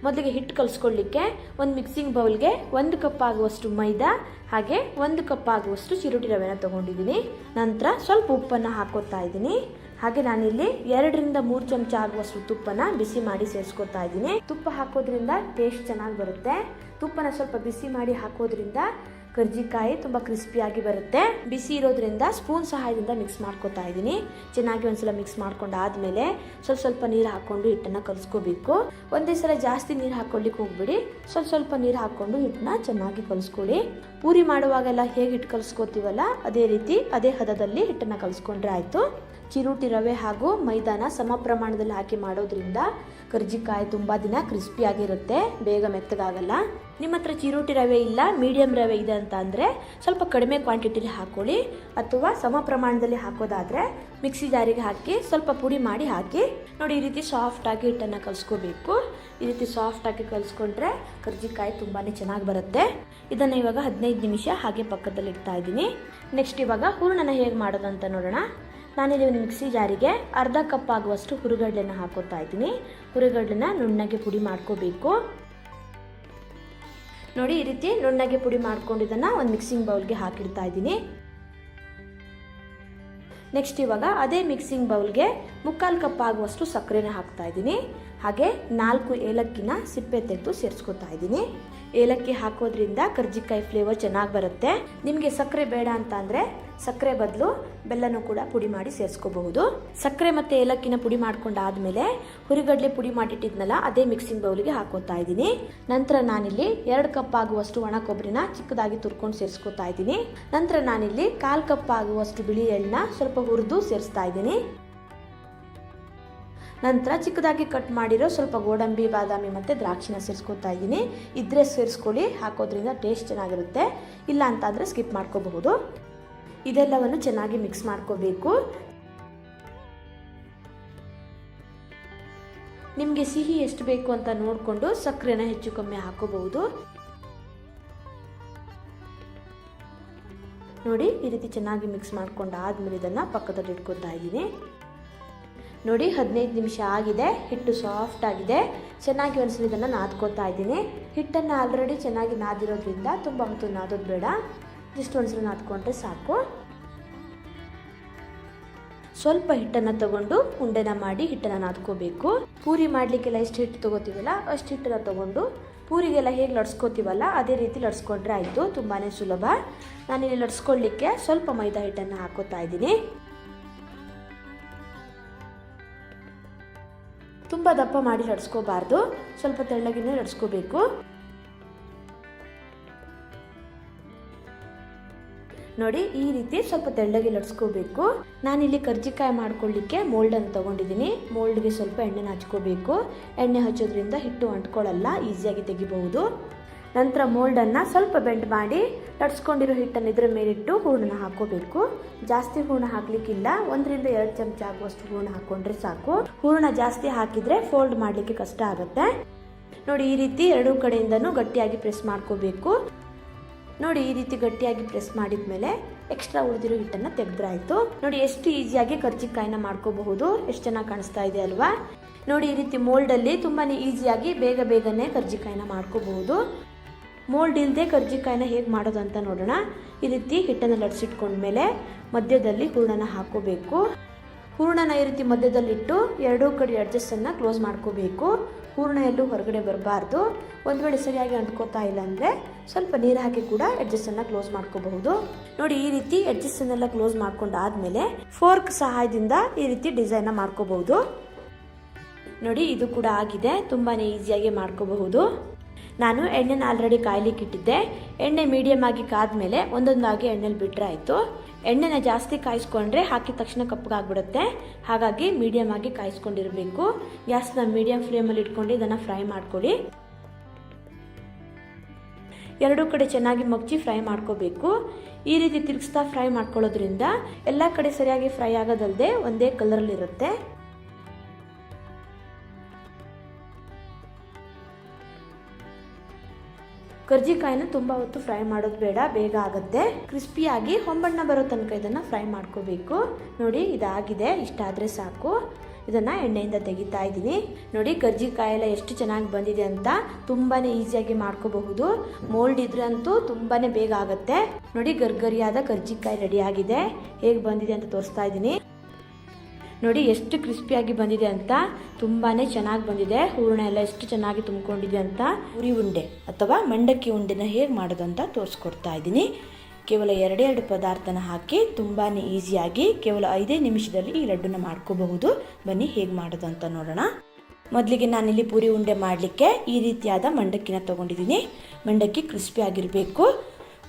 ಮೊದಲಿಗೆ ಹಿಟ್ಟು ಕಲಿಸ್ಕೊಳ್ಳಿಕ್ಕೆ ಒಂದು ಮಿಕ್ಸಿಂಗ್ ಬೌಲ್ಗೆ 1 ಕಪ್ ಆಗುವಷ್ಟು ಮೈದಾ ಹಾಗೆ 1 ಕಪ್ ಆಗುವಷ್ಟು ಚಿರೋಟಿ ರವೆನ ತೊಗೊಂಡಿದ್ದೀನಿ. ನಂತರ ಸ್ವಲ್ಪ ಉಪ್ಪನ್ನು ಹಾಕೋತಾ ಇದ್ದೀನಿ. ಹಾಗೆ ನಾನಿಲ್ಲಿ 2 ರಿಂದ 3 ಚಮಚ ಆಗುವಷ್ಟು ತುಪ್ಪನ ಬಿಸಿ ಮಾಡಿ ಸೇರಿಸ್ಕೊತಾ ಇದ್ದೀನಿ. ತುಪ್ಪ ಹಾಕೋದ್ರಿಂದ ಟೇಸ್ಟ್ ಚೆನ್ನಾಗಿ ಬರುತ್ತೆ. ತುಪ್ಪನ ಸ್ವಲ್ಪ ಬಿಸಿ ಮಾಡಿ ಹಾಕೋದ್ರಿಂದ ಕರ್ಜಿಕಾಯಿ ತುಂಬ ಕ್ರಿಸ್ಪಿಯಾಗಿ ಬರುತ್ತೆ. ಬಿಸಿ ಇರೋದ್ರಿಂದ ಸ್ಪೂನ್ ಸಹಾಯದಿಂದ ಮಿಕ್ಸ್ ಮಾಡ್ಕೊತಾ ಇದ್ದೀನಿ. ಚೆನ್ನಾಗಿ ಒಂದ್ಸಲ ಮಿಕ್ಸ್ ಮಾಡ್ಕೊಂಡಾದ್ಮೇಲೆ ಸ್ವಲ್ಪ ನೀರು ಹಾಕೊಂಡು ಹಿಟ್ಟನ್ನು ಕಲಿಸ್ಕೋಬೇಕು. ಒಂದೇ ಸಲ ಜಾಸ್ತಿ ನೀರು ಹಾಕೊಳ್ಳಿಕ್ಕೆ ಹೋಗ್ಬಿಡಿ. ಸ್ವಲ್ಪ ನೀರು ಹಾಕೊಂಡು ಹಿಟ್ಟನ್ನ ಚೆನ್ನಾಗಿ ಕಲಿಸ್ಕೊಳ್ಳಿ. ಪೂರಿ ಮಾಡುವಾಗೆಲ್ಲ ಹೇಗೆ ಹಿಟ್ಟು ಕಲಿಸ್ಕೋತೀವಲ್ಲ ಅದೇ ರೀತಿ ಅದೇ ಹದದಲ್ಲಿ ಹಿಟ್ಟನ್ನು ಕಲಿಸ್ಕೊಂಡ್ರೆ ಆಯಿತು. ಚಿರೋಟಿ ರವೆ ಹಾಗೂ ಮೈದಾನ ಸಮ ಪ್ರಮಾಣದಲ್ಲಿ ಹಾಕಿ ಮಾಡೋದ್ರಿಂದ ಕರ್ಜಿಕಾಯಿ ತುಂಬ ದಿನ ಕ್ರಿಸ್ಪಿಯಾಗಿರುತ್ತೆ, ಬೇಗ ಮೆತ್ತಗಾಗಲ್ಲ. ನಿಮ್ಮ ಹತ್ರ ಚಿರೋಟಿ ರವೆ ಇಲ್ಲ, ಮೀಡಿಯಂ ರವೆ ಇದೆ ಅಂತ ಅಂದರೆ ಸ್ವಲ್ಪ ಕಡಿಮೆ ಕ್ವಾಂಟಿಟಿಲಿ ಹಾಕೊಳ್ಳಿ. ಅಥವಾ ಸಮ ಪ್ರಮಾಣದಲ್ಲಿ ಹಾಕೋದಾದರೆ ಮಿಕ್ಸಿ ಜಾರಿಗೆ ಹಾಕಿ ಸ್ವಲ್ಪ ಪುಡಿ ಮಾಡಿ ಹಾಕಿ. ನೋಡಿ, ಈ ರೀತಿ ಸಾಫ್ಟಾಗಿ ಹಿಟ್ಟನ್ನು ಕಲಿಸ್ಕೋಬೇಕು. ಈ ರೀತಿ ಸಾಫ್ಟಾಗಿ ಕಲಿಸ್ಕೊಂಡ್ರೆ ಕರ್ಜಿಕಾಯಿ ತುಂಬಾ ಚೆನ್ನಾಗಿ ಬರುತ್ತೆ. ಇದನ್ನು ಇವಾಗ 15 ನಿಮಿಷ ಹಾಗೆ ಪಕ್ಕದಲ್ಲಿ ಇಡ್ತಾ ಇದ್ದೀನಿ. ನೆಕ್ಸ್ಟ್ ಇವಾಗ ಹೂರಣನ ಹೇಗೆ ಮಾಡೋದಂತ ನೋಡೋಣ. ನಾನಿಲ್ಲಿ ಒಂದು ಮಿಕ್ಸಿ ಜಾರಿಗೆ 1/2 ಕಪ್ ಆಗುವಷ್ಟು ಹುರಿಗಡ್ಲೆನ ಹಾಕೋತಾ ಇದ್ದೀನಿ. ಹುರಿಗಡ್ಲೆನ ನುಣ್ಣಗೆ ಪುಡಿ ಮಾಡ್ಕೋಬೇಕು. ನೋಡಿ, ಈ ರೀತಿ ನುಣ್ಣಗೆ ಪುಡಿ ಮಾಡ್ಕೊಂಡಿದ್ದನ್ನು ಒಂದು ಮಿಕ್ಸಿಂಗ್ ಬೌಲ್ಗೆ ಹಾಕಿಡ್ತಾ ಇದ್ದೀನಿ. ನೆಕ್ಸ್ಟ್ ಇವಾಗ ಅದೇ ಮಿಕ್ಸಿಂಗ್ ಬೌಲ್ಗೆ 3/4 ಕಪ್ ಆಗುವಷ್ಟು ಸಕ್ಕರೆನ ಹಾಕ್ತಾ ಇದ್ದೀನಿ. ಹಾಗೆ 4 ಏಲಕ್ಕಿನ ಸಿಪ್ಪೆ ತೆಗೆದು ಸೇರಿಸ್ಕೊತಾ ಇದ್ದೀನಿ. ಏಲಕ್ಕಿ ಹಾಕೋದ್ರಿಂದ ಕರ್ಜಿಕಾಯಿ ಫ್ಲೇವರ್ ಚೆನ್ನಾಗಿ ಬರುತ್ತೆ. ನಿಮಗೆ ಸಕ್ಕರೆ ಬೇಡ ಅಂತ ಅಂದರೆ ಸಕ್ಕರೆ ಬದಲು ಬೆಲ್ಲನೂ ಕೂಡ ಪುಡಿ ಮಾಡಿ ಸೇರಿಸ್ಕೋಬಹುದು. ಸಕ್ಕರೆ ಮತ್ತು ಏಲಕ್ಕಿನ ಪುಡಿ ಮಾಡ್ಕೊಂಡಾದ್ಮೇಲೆ ಹುರಿಗಡ್ಲೆ ಪುಡಿ ಮಾಡಿಟ್ಟಿದ್ನಲ್ಲ ಅದೇ ಮಿಕ್ಸಿಂಗ್ ಬೌಲ್ಗೆ ಹಾಕೋತಾ ಇದ್ದೀನಿ. ನಂತರ ನಾನಿಲ್ಲಿ 2 ಕಪ್ ಆಗುವಷ್ಟು ಒಣ ಕೊಬ್ಬರಿನ ಚಿಕ್ಕದಾಗಿ ತುರ್ಕೊಂಡು ಸೇರಿಸ್ಕೊತಾ ಇದ್ದೀನಿ. ನಂತರ ನಾನಿಲ್ಲಿ 1/4 ಕಪ್ ಆಗುವಷ್ಟು ಬಿಳಿ ಎಳ್ಳನ್ನ ಸ್ವಲ್ಪ ಹುರಿದು ಸೇರಿಸ್ತಾ ಇದ್ದೀನಿ. ನಂತರ ಚಿಕ್ಕದಾಗಿ ಕಟ್ ಮಾಡಿರೋ ಸ್ವಲ್ಪ ಗೋಡಂಬಿ, ಬಾದಾಮಿ ಮತ್ತು ದ್ರಾಕ್ಷಿನ ಸೇರಿಸ್ಕೊತಾ ಇದ್ದೀನಿ. ಇದ್ರೆ ಸೇರಿಸ್ಕೊಳ್ಳಿ, ಹಾಕೋದ್ರಿಂದ ಟೇಸ್ಟ್ ಚೆನ್ನಾಗಿರುತ್ತೆ. ಇಲ್ಲ ಅಂತಂದರೆ ಸ್ಕಿಪ್ ಮಾಡ್ಕೋಬಹುದು. ಇದೆಲ್ಲವನ್ನು ಚೆನ್ನಾಗಿ ಮಿಕ್ಸ್ ಮಾಡ್ಕೋಬೇಕು. ನಿಮಗೆ ಸಿಹಿ ಎಷ್ಟು ಬೇಕು ಅಂತ ನೋಡಿಕೊಂಡು ಸಕ್ಕರೆನ ಹೆಚ್ಚು ಕಮ್ಮಿ ಹಾಕೋಬಹುದು. ನೋಡಿ, ಈ ರೀತಿ ಚೆನ್ನಾಗಿ ಮಿಕ್ಸ್ ಮಾಡ್ಕೊಂಡು ಆದ್ಮೇಲೆ ಇದನ್ನು ಪಕ್ಕದಲ್ಲಿ ಇಟ್ಕೋತಾ ಇದ್ದೀನಿ. ನೋಡಿ, 15 ನಿಮಿಷ ಆಗಿದೆ. ಹಿಟ್ಟು ಸಾಫ್ಟ್ ಆಗಿದೆ. ಚೆನ್ನಾಗಿ ಒಂದ್ಸಲ ಇದನ್ನು ನಾದ್ಕೋತಾ ಇದ್ದೀನಿ. ಹಿಟ್ಟನ್ನು ಆಲ್ರೆಡಿ ಚೆನ್ನಾಗಿ ನಾದಿರೋದ್ರಿಂದ ತುಂಬ ಹೊತ್ತು ನಾದೋದು ಬೇಡ, ಜಸ್ಟ್ ಒಂದ್ಸಲ ನಾದ್ಕೊಂಡ್ರೆ ಸಾಕು. ಸ್ವಲ್ಪ ಹಿಟ್ಟನ್ನು ತಗೊಂಡು ಉಂಡೆನ ಮಾಡಿ ಹಿಟ್ಟನ್ನು ನಾದ್ಕೋಬೇಕು. ಪೂರಿ ಮಾಡಲಿಕ್ಕೆಲ್ಲ ಎಷ್ಟು ಹಿಟ್ಟು ತಗೋತೀವಲ್ಲ ಅಷ್ಟು ಹಿಟ್ಟನ್ನು ತಗೊಂಡು ಪೂರಿಗೆಲ್ಲ ಹೇಗೆ ಲಡ್ಸ್ಕೋತೀವಲ್ಲ ಅದೇ ರೀತಿ ಲಡ್ಸ್ಕೊಂಡ್ರೆ ಆಯಿತು. ತುಂಬಾ ಸುಲಭ. ನಾನಿಲ್ಲಿ ಲಡ್ಸ್ಕೊಳ್ಳಿಕ್ಕೆ ಸ್ವಲ್ಪ ಮೈದಾ ಹಿಟ್ಟನ್ನು ಹಾಕೋತಾ ಇದ್ದೀನಿ. ತುಂಬ ದಪ್ಪ ಮಾಡಿ ಲಡ್ಸ್ಕೋಬಾರ್ದು, ಸ್ವಲ್ಪ ತೆಳ್ಳಗಿನೇ ಲಡ್ಸ್ಕೋಬೇಕು. ನೋಡಿ, ಈ ರೀತಿ ಸ್ವಲ್ಪ ತೆಳ್ಳಗೆ ಲಡ್ಸ್ಕೋಬೇಕು. ನಾನಿಲ್ಲಿ ಕರ್ಜಿಕಾಯಿ ಮಾಡ್ಕೊಳ್ಳಿಕ್ಕೆ ಮೋಲ್ಡನ್ನು ತೊಗೊಂಡಿದ್ದೀನಿ. ಮೋಲ್ಡ್ಗೆ ಸ್ವಲ್ಪ ಎಣ್ಣೆನ ಹಚ್ಕೋಬೇಕು. ಎಣ್ಣೆ ಹಚ್ಚೋದ್ರಿಂದ ಹಿಟ್ಟು ಅಂಟ್ಕೊಳ್ಳಲ್ಲ, ಈಸಿಯಾಗಿ ತೆಗಿಬಹುದು. ನಂತರ ಮೋಲ್ಡನ್ನು ಸ್ವಲ್ಪ ಬೆಂಡ್ ಮಾಡಿ ಲಡ್ಸ್ಕೊಂಡಿರೋ ಹಿಟ್ಟನ್ನು ಇದರ ಮೇಲಿಟ್ಟು ಹೂರಣನ ಹಾಕೋಬೇಕು. ಜಾಸ್ತಿ ಹೂರಣ ಹಾಕ್ಲಿಕ್ಕಿಲ್ಲ, 1 ರಿಂದ 2 ಚಮಚ ಆಗುವಷ್ಟು ಹೂರಣ ಹಾಕೊಂಡ್ರೆ ಸಾಕು. ಹೂರಣ ಜಾಸ್ತಿ ಹಾಕಿದ್ರೆ ಫೋಲ್ಡ್ ಮಾಡಲಿಕ್ಕೆ ಕಷ್ಟ ಆಗುತ್ತೆ. ನೋಡಿ, ಈ ರೀತಿ 2 ಕಡೆಯಿಂದನೂ ಗಟ್ಟಿಯಾಗಿ ಪ್ರೆಸ್ ಮಾಡ್ಕೋಬೇಕು. ನೋಡಿ, ಈ ರೀತಿ ಗಟ್ಟಿಯಾಗಿ ಪ್ರೆಸ್ ಮಾಡಿದ್ಮೇಲೆ ಎಕ್ಸ್ಟ್ರಾ ಉಳಿದಿರೋ ಹಿಟ್ಟನ್ನು ತೆಗೆದ್ರಾಯ್ತು. ನೋಡಿ, ಎಷ್ಟು ಈಸಿಯಾಗಿ ಕರ್ಜಿಕಾಯಿನ ಮಾಡ್ಕೋಬಹುದು. ಎಷ್ಟು ಚೆನ್ನಾಗಿ ಕಾಣಿಸ್ತಾ ಇದೆ ಅಲ್ವಾ? ನೋಡಿ, ಈ ರೀತಿ ಮೋಲ್ಡಲ್ಲಿ ತುಂಬಾ ಈಸಿಯಾಗಿ ಬೇಗನೆ ಕರ್ಜಿಕಾಯಿನ ಮಾಡ್ಕೋಬಹುದು. ಮೋಲ್ಡ್ ಇಲ್ಲದೆ ಕರ್ಜಿಕಾಯಿನ ಹೇಗೆ ಮಾಡೋದು ಅಂತ ನೋಡೋಣ. ಈ ರೀತಿ ಹಿಟ್ಟನ್ನು ಲಡ್ಸಿಟ್ಕೊಂಡ್ಮೇಲೆ ಮಧ್ಯದಲ್ಲಿ ಹೂರಣನ ಹಾಕೋಬೇಕು. ಹೂರಣನ ಈ ರೀತಿ ಮಧ್ಯದಲ್ಲಿಟ್ಟು 2 ಕಡೆ ಎಡ್ಜಸ್ಸನ್ನು ಕ್ಲೋಸ್ ಮಾಡ್ಕೋಬೇಕು. ಹೂರಣ ಎಲ್ಲೂ ಹೊರಗಡೆ ಬರಬಾರ್ದು. ಒಂದು ವೇಳೆ ಸರಿಯಾಗಿ ಅಂಟ್ಕೋತಾ ಇಲ್ಲ ಅಂದರೆ ಸ್ವಲ್ಪ ನೀರು ಹಾಕಿ ಕೂಡ ಎಡ್ಜಸ್ಸನ್ನು ಕ್ಲೋಸ್ ಮಾಡ್ಕೋಬಹುದು. ನೋಡಿ, ಈ ರೀತಿ ಎಡ್ಜಸ್ಸನ್ನೆಲ್ಲ ಕ್ಲೋಸ್ ಮಾಡ್ಕೊಂಡಾದ್ಮೇಲೆ ಫೋರ್ಕ್ ಸಹಾಯದಿಂದ ಈ ರೀತಿ ಡಿಸೈನ್ನ ಮಾಡ್ಕೋಬಹುದು. ನೋಡಿ, ಇದು ಕೂಡ ಆಗಿದೆ. ತುಂಬಾ ಈಸಿಯಾಗಿ ಮಾಡ್ಕೋಬಹುದು. ನಾನು ಎಣ್ಣೆನ ಆಲ್ರೆಡಿ ಕಾಯ್ಲಿಕ್ಕೆ ಇಟ್ಟಿದ್ದೆ. ಎಣ್ಣೆ ಮೀಡಿಯಮ್ ಆಗಿ ಕಾದ್ಮೇಲೆ ಒಂದೊಂದಾಗಿ ಎಣ್ಣೆಲಿ ಬಿಟ್ಟರೆ ಆಯಿತು. ಎಣ್ಣೆನ ಜಾಸ್ತಿ ಕಾಯಿಸ್ಕೊಂಡ್ರೆ ಹಾಕಿದ ತಕ್ಷಣ ಕಪ್ಪಗಾಗ್ಬಿಡುತ್ತೆ. ಹಾಗಾಗಿ ಮೀಡಿಯಮ್ ಆಗಿ ಕಾಯಿಸ್ಕೊಂಡಿರಬೇಕು. ಗ್ಯಾಸ್ನ ಮೀಡಿಯಮ್ ಫ್ಲೇಮಲ್ಲಿ ಇಟ್ಕೊಂಡು ಇದನ್ನು ಫ್ರೈ ಮಾಡ್ಕೊಳ್ಳಿ. 2 ಕಡೆ ಚೆನ್ನಾಗಿ ಮಗ್ಚಿ ಫ್ರೈ ಮಾಡ್ಕೋಬೇಕು. ಈ ರೀತಿ ತಿರುಗಿಸ್ತಾ ಫ್ರೈ ಮಾಡ್ಕೊಳ್ಳೋದ್ರಿಂದ ಎಲ್ಲ ಕಡೆ ಸರಿಯಾಗಿ ಫ್ರೈ ಆಗೋದಲ್ಲದೆ ಒಂದೇ ಕಲರಲ್ಲಿರುತ್ತೆ. ಕರ್ಜಿಕಾಯಿನ ತುಂಬ ಹೊತ್ತು ಫ್ರೈ ಮಾಡೋದು ಬೇಡ, ಬೇಗ ಆಗುತ್ತೆ. ಕ್ರಿಸ್ಪಿಯಾಗಿ ಹೊಂಬಣ್ಣ ಬರೋ ತನಕ ಇದನ್ನು ಫ್ರೈ ಮಾಡ್ಕೋಬೇಕು. ನೋಡಿ ಇದಾಗಿದೆ, ಇಷ್ಟಾದರೆ ಸಾಕು. ಇದನ್ನು ಎಣ್ಣೆಯಿಂದ ತೆಗಿತಾ ಇದ್ದೀನಿ. ನೋಡಿ ಕರ್ಜಿಕಾಯಿ ಎಲ್ಲ ಎಷ್ಟು ಚೆನ್ನಾಗಿ ಬಂದಿದೆ ಅಂತ. ತುಂಬಾ ಈಸಿಯಾಗಿ ಮಾಡ್ಕೋಬಹುದು. ಮೋಲ್ಡ್ ಇದ್ರೆ ಅಂತೂ ತುಂಬಾ ಬೇಗ ಆಗುತ್ತೆ. ನೋಡಿ ಗರ್ಗರಿಯಾದ ಕರ್ಜಿಕಾಯಿ ರೆಡಿ ಆಗಿದೆ. ಹೇಗೆ ಬಂದಿದೆ ಅಂತ ತೋರಿಸ್ತಾ ಇದ್ದೀನಿ. ನೋಡಿ ಎಷ್ಟು ಕ್ರಿಸ್ಪಿಯಾಗಿ ಬಂದಿದೆ ಅಂತ. ತುಂಬಾ ಚೆನ್ನಾಗಿ ಬಂದಿದೆ. ಹೂರಣ ಎಲ್ಲ ಎಷ್ಟು ಚೆನ್ನಾಗಿ ತುಂಬಿಕೊಂಡಿದೆ ಅಂತ. ಪೂರಿ ಉಂಡೆ ಅಥವಾ ಮಂಡಕ್ಕಿ ಉಂಡೆನ ಹೇಗೆ ಮಾಡೋದು ಅಂತ ತೋರಿಸ್ಕೊಡ್ತಾ ಇದ್ದೀನಿ. ಕೇವಲ 2 ಪದಾರ್ಥನ ಹಾಕಿ ತುಂಬಾ ಈಸಿಯಾಗಿ ಕೇವಲ 5 ನಿಮಿಷದಲ್ಲಿ ಈ ಲಡ್ಡುನ ಮಾಡ್ಕೋಬಹುದು. ಬನ್ನಿ ಹೇಗೆ ಮಾಡೋದು ಅಂತ ನೋಡೋಣ. ಮೊದಲಿಗೆ ನಾನಿಲ್ಲಿ ಪೂರಿ ಉಂಡೆ ಮಾಡಲಿಕ್ಕೆ ಈ ರೀತಿಯಾದ ಮಂಡಕ್ಕಿನ ತೊಗೊಂಡಿದ್ದೀನಿ. ಮಂಡಕ್ಕಿ ಕ್ರಿಸ್ಪಿ ಆಗಿರಬೇಕು.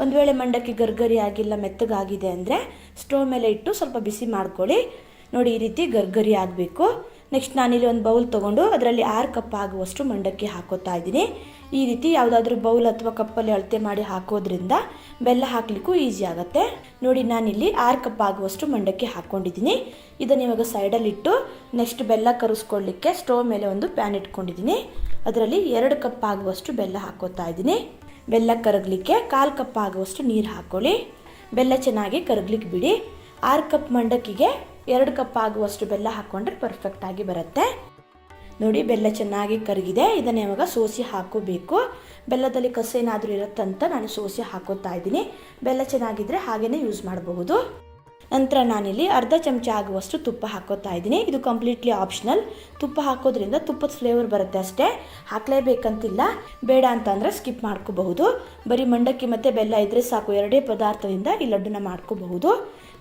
ಒಂದು ವೇಳೆ ಮಂಡಕ್ಕಿ ಗರ್ಗರಿ ಆಗಿಲ್ಲ, ಮೆತ್ತಗಾಗಿದೆ ಅಂದರೆ ಸ್ಟೋವ್ ಮೇಲೆ ಇಟ್ಟು ಸ್ವಲ್ಪ ಬಿಸಿ ಮಾಡ್ಕೊಳ್ಳಿ. ನೋಡಿ ಈ ರೀತಿ ಗರ್ಗರಿ ಆಗಬೇಕು. ನೆಕ್ಸ್ಟ್ ನಾನಿಲ್ಲಿ ಒಂದು ಬೌಲ್ ತೊಗೊಂಡು ಅದರಲ್ಲಿ 6 ಕಪ್ ಆಗುವಷ್ಟು ಮಂಡಕ್ಕಿ ಹಾಕೋತಾ ಇದ್ದೀನಿ. ಈ ರೀತಿ ಯಾವುದಾದ್ರೂ ಬೌಲ್ ಅಥವಾ ಕಪ್ಪಲ್ಲಿ ಅಳತೆ ಮಾಡಿ ಹಾಕೋದ್ರಿಂದ ಬೆಲ್ಲ ಹಾಕಲಿಕ್ಕೂ ಈಸಿ ಆಗುತ್ತೆ. ನೋಡಿ ನಾನಿಲ್ಲಿ 6 ಕಪ್ ಆಗುವಷ್ಟು ಮಂಡಕ್ಕಿ ಹಾಕ್ಕೊಂಡಿದ್ದೀನಿ. ಇದನ್ನು ಇವಾಗ ಸೈಡಲ್ಲಿಟ್ಟು ನೆಕ್ಸ್ಟ್ ಬೆಲ್ಲ ಕರಿಸ್ಕೊಳ್ಳಿಕ್ಕೆ ಸ್ಟೋವ್ ಮೇಲೆ ಒಂದು ಪ್ಯಾನ್ ಇಟ್ಕೊಂಡಿದ್ದೀನಿ. ಅದರಲ್ಲಿ 2 ಕಪ್ ಆಗುವಷ್ಟು ಬೆಲ್ಲ ಹಾಕೋತಾ ಇದ್ದೀನಿ. ಬೆಲ್ಲ ಕರಗಲಿಕ್ಕೆ 1/4 ಕಪ್ ಆಗುವಷ್ಟು ನೀರು ಹಾಕ್ಕೊಳ್ಳಿ. ಬೆಲ್ಲ ಚೆನ್ನಾಗಿ ಕರಗಲಿಕ್ಕೆ ಬಿಡಿ. 6 ಕಪ್ ಮಂಡಕ್ಕಿಗೆ 2 ಕಪ್ ಆಗುವಷ್ಟು ಬೆಲ್ಲ ಹಾಕ್ಕೊಂಡ್ರೆ ಪರ್ಫೆಕ್ಟಾಗಿ ಬರುತ್ತೆ. ನೋಡಿ ಬೆಲ್ಲ ಚೆನ್ನಾಗಿ ಕರಗಿದೆ. ಇದನ್ನು ಇವಾಗ ಸೋಸಿ ಹಾಕೋಬೇಕು. ಬೆಲ್ಲದಲ್ಲಿ ಕಸೇನಾದರೂ ಇರುತ್ತಂತ ನಾನು ಸೋಸಿ ಹಾಕೋತಾ ಇದ್ದೀನಿ. ಬೆಲ್ಲ ಚೆನ್ನಾಗಿದ್ದರೆ ಹಾಗೇ ಯೂಸ್ ಮಾಡಬಹುದು. ನಂತರ ನಾನಿಲ್ಲಿ ಅರ್ಧ ಚಮಚ ಆಗುವಷ್ಟು ತುಪ್ಪ ಹಾಕೋತಾ ಇದ್ದೀನಿ. ಇದು ಕಂಪ್ಲೀಟ್ಲಿ ಆಪ್ಷನಲ್. ತುಪ್ಪ ಹಾಕೋದ್ರಿಂದ ತುಪ್ಪದ ಫ್ಲೇವರ್ ಬರುತ್ತೆ ಅಷ್ಟೇ, ಹಾಕಲೇಬೇಕಂತಿಲ್ಲ. ಬೇಡ ಅಂತಂದರೆ ಸ್ಕಿಪ್ ಮಾಡ್ಕೋಬಹುದು. ಬರೀ ಮಂಡಕ್ಕಿ ಮತ್ತು ಬೆಲ್ಲ ಇದ್ದರೆ ಸಾಕು. 2 ಪದಾರ್ಥದಿಂದ ಈ ಲಡ್ಡುನ ಮಾಡ್ಕೋಬಹುದು.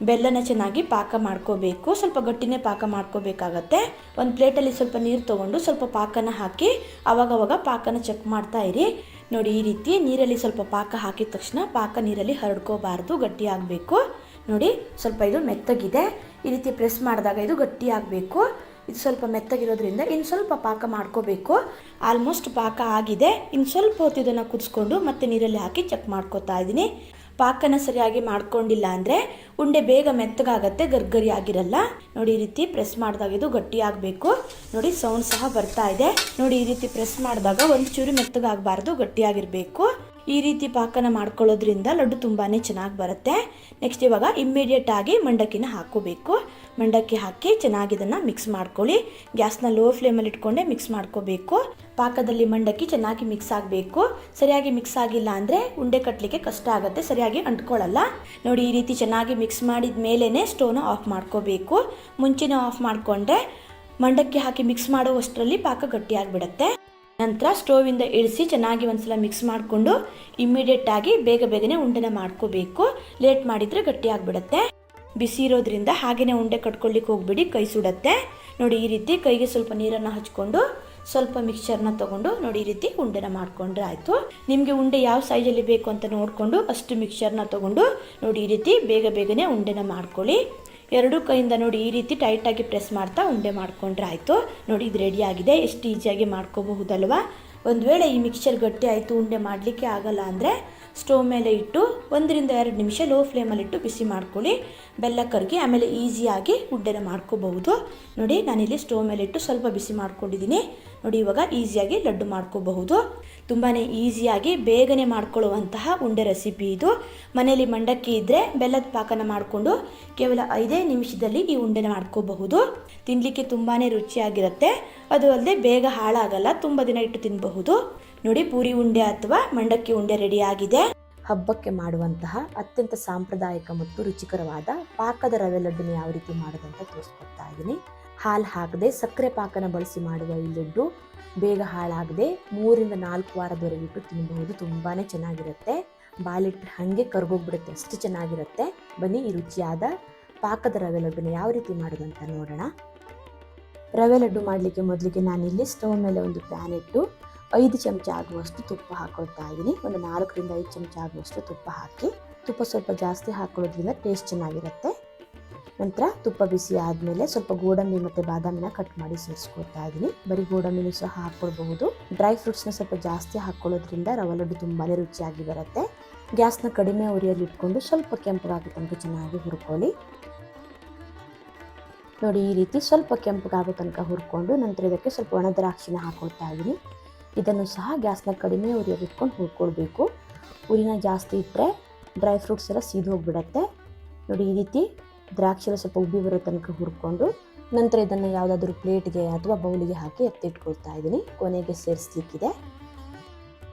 ಬೆಲ್ಲನ ಚೆನ್ನಾಗಿ ಪಾಕ ಮಾಡ್ಕೋಬೇಕು. ಸ್ವಲ್ಪ ಗಟ್ಟಿನೇ ಪಾಕ ಮಾಡ್ಕೋಬೇಕಾಗತ್ತೆ. ಒಂದು ಪ್ಲೇಟಲ್ಲಿ ಸ್ವಲ್ಪ ನೀರು ತೊಗೊಂಡು ಸ್ವಲ್ಪ ಪಾಕನ ಹಾಕಿ ಆವಾಗವಾಗ ಪಾಕನ ಚೆಕ್ ಮಾಡ್ತಾ ಇರಿ. ನೋಡಿ ಈ ರೀತಿ ನೀರಲ್ಲಿ ಸ್ವಲ್ಪ ಪಾಕ ಹಾಕಿದ ತಕ್ಷಣ ಪಾಕ ನೀರಲ್ಲಿ ಹರಡ್ಕೋಬಾರ್ದು, ಗಟ್ಟಿ ಆಗಬೇಕು. ನೋಡಿ ಸ್ವಲ್ಪ ಇದು ಮೆತ್ತಗಿದೆ. ಈ ರೀತಿ ಪ್ರೆಸ್ ಮಾಡಿದಾಗ ಇದು ಗಟ್ಟಿ ಆಗಬೇಕು. ಇದು ಸ್ವಲ್ಪ ಮೆತ್ತಗಿರೋದ್ರಿಂದ ಇನ್ನು ಸ್ವಲ್ಪ ಪಾಕ ಮಾಡ್ಕೋಬೇಕು. ಆಲ್ಮೋಸ್ಟ್ ಪಾಕ ಆಗಿದೆ. ಇನ್ನು ಸ್ವಲ್ಪ ಹೊತ್ತು ಇದನ್ನು ಕುದಿಸ್ಕೊಂಡು ಮತ್ತೆ ನೀರಲ್ಲಿ ಹಾಕಿ ಚೆಕ್ ಮಾಡ್ಕೋತಾ ಇದ್ದೀನಿ. ಪಾಕನ ಸರಿಯಾಗಿ ಮಾಡ್ಕೊಂಡಿಲ್ಲ ಅಂದರೆ ಉಂಡೆ ಬೇಗ ಮೆತ್ತಗಾಗತ್ತೆ, ಗರ್ಗರಿ ಆಗಿರಲ್ಲ. ನೋಡಿ ಈ ರೀತಿ ಪ್ರೆಸ್ ಮಾಡಿದಾಗ ಇದು ಗಟ್ಟಿ ಆಗಬೇಕು. ನೋಡಿ ಸೌಂಡ್ ಸಹ ಬರ್ತಾ ಇದೆ. ನೋಡಿ ಈ ರೀತಿ ಪ್ರೆಸ್ ಮಾಡಿದಾಗ ಒಂದು ಚೂರು ಮೆತ್ತಗಾಗಬಾರ್ದು, ಗಟ್ಟಿಯಾಗಿರಬೇಕು. ಈ ರೀತಿ ಪಾಕನ ಮಾಡ್ಕೊಳ್ಳೋದ್ರಿಂದ ಲಡ್ಡು ತುಂಬಾ ಚೆನ್ನಾಗಿ ಬರುತ್ತೆ. ನೆಕ್ಸ್ಟ್ ಇವಾಗ ಇಮ್ಮಿಡಿಯೇಟ್ ಆಗಿ ಮಂಡಕ್ಕಿನ ಹಾಕೋಬೇಕು. ಮಂಡಕ್ಕಿ ಹಾಕಿ ಚೆನ್ನಾಗಿ ಇದನ್ನು ಮಿಕ್ಸ್ ಮಾಡ್ಕೊಳ್ಳಿ. ಗ್ಯಾಸ್ನ ಲೋ ಫ್ಲೇಮಲ್ಲಿ ಇಟ್ಕೊಂಡೆ ಮಿಕ್ಸ್ ಮಾಡ್ಕೋಬೇಕು. ಪಾಕದಲ್ಲಿ ಮಂಡಕ್ಕಿ ಚೆನ್ನಾಗಿ ಮಿಕ್ಸ್ ಆಗಬೇಕು. ಸರಿಯಾಗಿ ಮಿಕ್ಸ್ ಆಗಿಲ್ಲ ಅಂದರೆ ಉಂಡೆ ಕಟ್ಟಲಿಕ್ಕೆ ಕಷ್ಟ ಆಗುತ್ತೆ, ಸರಿಯಾಗಿ ಅಂಟ್ಕೊಳ್ಳಲ್ಲ. ನೋಡಿ ಈ ರೀತಿ ಚೆನ್ನಾಗಿ ಮಿಕ್ಸ್ ಮಾಡಿದ ಮೇಲೇ ಸ್ಟೋವ್ನ ಆಫ್ ಮಾಡ್ಕೋಬೇಕು. ಮುಂಚೆನೇ ಆಫ್ ಮಾಡಿಕೊಂಡ್ರೆ ಮಂಡಕ್ಕಿ ಹಾಕಿ ಮಿಕ್ಸ್ ಮಾಡುವಷ್ಟರಲ್ಲಿ ಪಾಕ ಗಟ್ಟಿಯಾಗಿಬಿಡುತ್ತೆ. ನಂತರ ಸ್ಟೋವಿಂದ ಇಳಿಸಿ ಚೆನ್ನಾಗಿ ಒಂದ್ಸಲ ಮಿಕ್ಸ್ ಮಾಡಿಕೊಂಡು ಇಮ್ಮಿಡಿಯೇಟ್ ಆಗಿ ಬೇಗನೆ ಉಂಡೆನ ಮಾಡ್ಕೋಬೇಕು. ಲೇಟ್ ಮಾಡಿದರೆ ಗಟ್ಟಿ ಆಗಿಬಿಡುತ್ತೆ. ಬಿಸಿ ಇರೋದ್ರಿಂದ ಹಾಗೆಯೇ ಉಂಡೆ ಕಟ್ಕೊಳ್ಳಿಕ್ಕೆ ಹೋಗ್ಬಿಡಿ, ಕೈ ಸುಡುತ್ತೆ. ನೋಡಿ ಈ ರೀತಿ ಕೈಗೆ ಸ್ವಲ್ಪ ನೀರನ್ನು ಹಚ್ಕೊಂಡು ಸ್ವಲ್ಪ ಮಿಕ್ಸ್ಚರ್ನ ತೊಗೊಂಡು ನೋಡಿ ಈ ರೀತಿ ಉಂಡೆನ ಮಾಡಿಕೊಂಡ್ರೆ ಆಯಿತು. ನಿಮಗೆ ಉಂಡೆ ಯಾವ ಸೈಜಲ್ಲಿ ಬೇಕು ಅಂತ ನೋಡಿಕೊಂಡು ಅಷ್ಟು ಮಿಕ್ಸ್ಚರ್ನ ತೊಗೊಂಡು ನೋಡಿ ಈ ರೀತಿ ಬೇಗನೆ ಉಂಡೆನ ಮಾಡ್ಕೊಳ್ಳಿ. 2 ಕೈಯಿಂದ ನೋಡಿ ಈ ರೀತಿ ಟೈಟಾಗಿ ಪ್ರೆಸ್ ಮಾಡ್ತಾ ಉಂಡೆ ಮಾಡಿಕೊಂಡ್ರೆ ಆಯಿತು. ನೋಡಿ ಇದು ರೆಡಿ ಆಗಿದೆ. ಎಷ್ಟು ಈಸಿಯಾಗಿ ಮಾಡ್ಕೋಬಹುದಲ್ವಾ. ಒಂದು ವೇಳೆ ಈ ಮಿಕ್ಸ್ಚರ್ ಗಟ್ಟಿ ಆಯಿತು, ಉಂಡೆ ಮಾಡಲಿಕ್ಕೆ ಆಗಲ್ಲ ಅಂದರೆ ಸ್ಟೋವ್ ಮೇಲೆ ಇಟ್ಟು 1 ರಿಂದ 2 ನಿಮಿಷ ಲೋ ಫ್ಲೇಮಲ್ಲಿಟ್ಟು ಬಿಸಿ ಮಾಡ್ಕೊಳ್ಳಿ. ಬೆಲ್ಲ ಕರಗಿ ಆಮೇಲೆ ಈಸಿಯಾಗಿ ಉಂಡೆನ ಮಾಡ್ಕೋಬಹುದು. ನೋಡಿ ನಾನಿಲ್ಲಿ ಸ್ಟೋವ್ ಮೇಲೆ ಇಟ್ಟು ಸ್ವಲ್ಪ ಬಿಸಿ ಮಾಡ್ಕೊಂಡಿದ್ದೀನಿ. ನೋಡಿ ಇವಾಗ ಈಸಿಯಾಗಿ ಲಡ್ಡು ಮಾಡ್ಕೋಬಹುದು. ತುಂಬಾ ಈಸಿಯಾಗಿ ಬೇಗನೆ ಮಾಡ್ಕೊಳ್ಳುವಂತಹ ಉಂಡೆ ರೆಸಿಪಿ ಇದು. ಮನೆಯಲ್ಲಿ ಮಂಡಕ್ಕಿ ಇದ್ದರೆ ಬೆಲ್ಲದ ಪಾಕನ ಮಾಡಿಕೊಂಡು ಕೇವಲ 5 ನಿಮಿಷದಲ್ಲಿ ಈ ಉಂಡೆನ ಮಾಡ್ಕೋಬಹುದು. ತಿನ್ನಲಿಕ್ಕೆ ತುಂಬಾ ರುಚಿಯಾಗಿರುತ್ತೆ. ಅದು ಅಲ್ಲದೆ ಬೇಗ ಹಾಳಾಗಲ್ಲ, ತುಂಬ ದಿನ ಇಟ್ಟು ತಿನ್ನಬಹುದು. ನೋಡಿ ಪೂರಿ ಉಂಡೆ ಅಥವಾ ಮಂಡಕ್ಕಿ ಉಂಡೆ ರೆಡಿ ಆಗಿದೆ. ಹಬ್ಬಕ್ಕೆ ಮಾಡುವಂತಹ ಅತ್ಯಂತ ಸಾಂಪ್ರದಾಯಿಕ ಮತ್ತು ರುಚಿಕರವಾದ ಪಾಕದ ರವೆ ಲಡ್ಡುನ ಯಾವ ರೀತಿ ಮಾಡೋದಂತ ತೋರಿಸ್ಕೊಡ್ತಾ ಇದ್ದೀನಿ. ಹಾಲು ಹಾಕದೆ ಸಕ್ಕರೆ ಪಾಕನ ಬಳಸಿ ಮಾಡುವ ಈ ಲಡ್ಡು ಬೇಗ ಹಾಳಾಗದೆ 3 ರಿಂದ 4 ವಾರದವರೆಗೆ ಇಟ್ಟು ತಿನ್ನಬಹುದು. ತುಂಬಾ ಚೆನ್ನಾಗಿರುತ್ತೆ. ಬಾಲಿಟ್ರೆ ಹಾಗೆ ಕರ್ಗೋಗ್ಬಿಡುತ್ತೆ, ಅಷ್ಟು ಚೆನ್ನಾಗಿರುತ್ತೆ. ಬನ್ನಿ ಈ ರುಚಿಯಾದ ಪಾಕದ ರವೆ ಲಡ್ಡುನ ಯಾವ ರೀತಿ ಮಾಡೋದಂತ ನೋಡೋಣ. ರವೆ ಲಡ್ಡು ಮಾಡಲಿಕ್ಕೆ ಮೊದಲಿಗೆ ನಾನಿಲ್ಲಿ ಸ್ಟವ್ ಮೇಲೆ ಒಂದು ಪ್ಯಾನ್ ಇಟ್ಟು 5 ಚಮಚ ಆಗುವಷ್ಟು ತುಪ್ಪ ಹಾಕೊಳ್ತಾ ಇದ್ದೀನಿ. ಒಂದು 4 ರಿಂದ 5 ಚಮಚ ಆಗುವಷ್ಟು ತುಪ್ಪ ಹಾಕಿ, ತುಪ್ಪ ಸ್ವಲ್ಪ ಜಾಸ್ತಿ ಹಾಕೊಳ್ಳೋದ್ರಿಂದ ಟೇಸ್ಟ್ ಚೆನ್ನಾಗಿರುತ್ತೆ. ನಂತರ ತುಪ್ಪ ಬಿಸಿ ಆದಮೇಲೆ ಸ್ವಲ್ಪ ಗೋಡಂಬಿ ಮತ್ತು ಬಾದಾಮಿನ ಕಟ್ ಮಾಡಿ ಸೇರಿಸ್ಕೊಳ್ತಾ ಇದ್ದೀನಿ. ಬರೀ ಗೋಡಂಬಿನೂ ಸಹ ಹಾಕ್ಕೊಳ್ಬಹುದು. ಡ್ರೈ ಫ್ರೂಟ್ಸ್ನ ಸ್ವಲ್ಪ ಜಾಸ್ತಿ ಹಾಕ್ಕೊಳ್ಳೋದ್ರಿಂದ ರವೆ ಲಡ್ಡು ತುಂಬಾ ರುಚಿಯಾಗಿ ಬರುತ್ತೆ. ಗ್ಯಾಸ್ನ ಕಡಿಮೆ ಉರಿಯಲ್ಲಿ ಇಟ್ಕೊಂಡು ಸ್ವಲ್ಪ ಕೆಂಪಗಾಗೋ ತನಕ ಚೆನ್ನಾಗಿ ಹುರ್ಕೊಳ್ಳಿ. ನೋಡಿ ಈ ರೀತಿ ಸ್ವಲ್ಪ ಕೆಂಪಗಾಗೋ ತನಕ ಹುರ್ಕೊಂಡು ನಂತರ ಇದಕ್ಕೆ ಸ್ವಲ್ಪ ಒಣ ದ್ರಾಕ್ಷಿನ ಹಾಕೊಳ್ತಾ ಇದ್ದೀನಿ. ಇದನ್ನು ಸಹ ಗ್ಯಾಸ್ನ ಕಡಿಮೆ ಉರಿಯಲ್ಲಿ ಇಟ್ಕೊಂಡು ಹುರ್ಕೊಳ್ಬೇಕು. ಉರಿನ ಜಾಸ್ತಿ ಇಟ್ಟರೆ ಡ್ರೈ ಫ್ರೂಟ್ಸ್ ಎಲ್ಲ ಸೀದು ಹೋಗಿಬಿಡತ್ತೆ. ನೋಡಿ, ಈ ರೀತಿ ದ್ರಾಕ್ಷಿ ಎಲ್ಲ ಸ್ವಲ್ಪ ಉಬ್ಬಿ ಬರೋ ತನಕ ಹುರ್ಕೊಂಡು ನಂತರ ಇದನ್ನು ಯಾವುದಾದ್ರೂ ಪ್ಲೇಟ್ಗೆ ಅಥವಾ ಬೌಲಿಗೆ ಹಾಕಿ ಎತ್ತಿಟ್ಕೊಳ್ತಾ ಇದ್ದೀನಿ. ಕೊನೆಗೆ ಸೇರಿಸ್ಲಿಕ್ಕಿದೆ.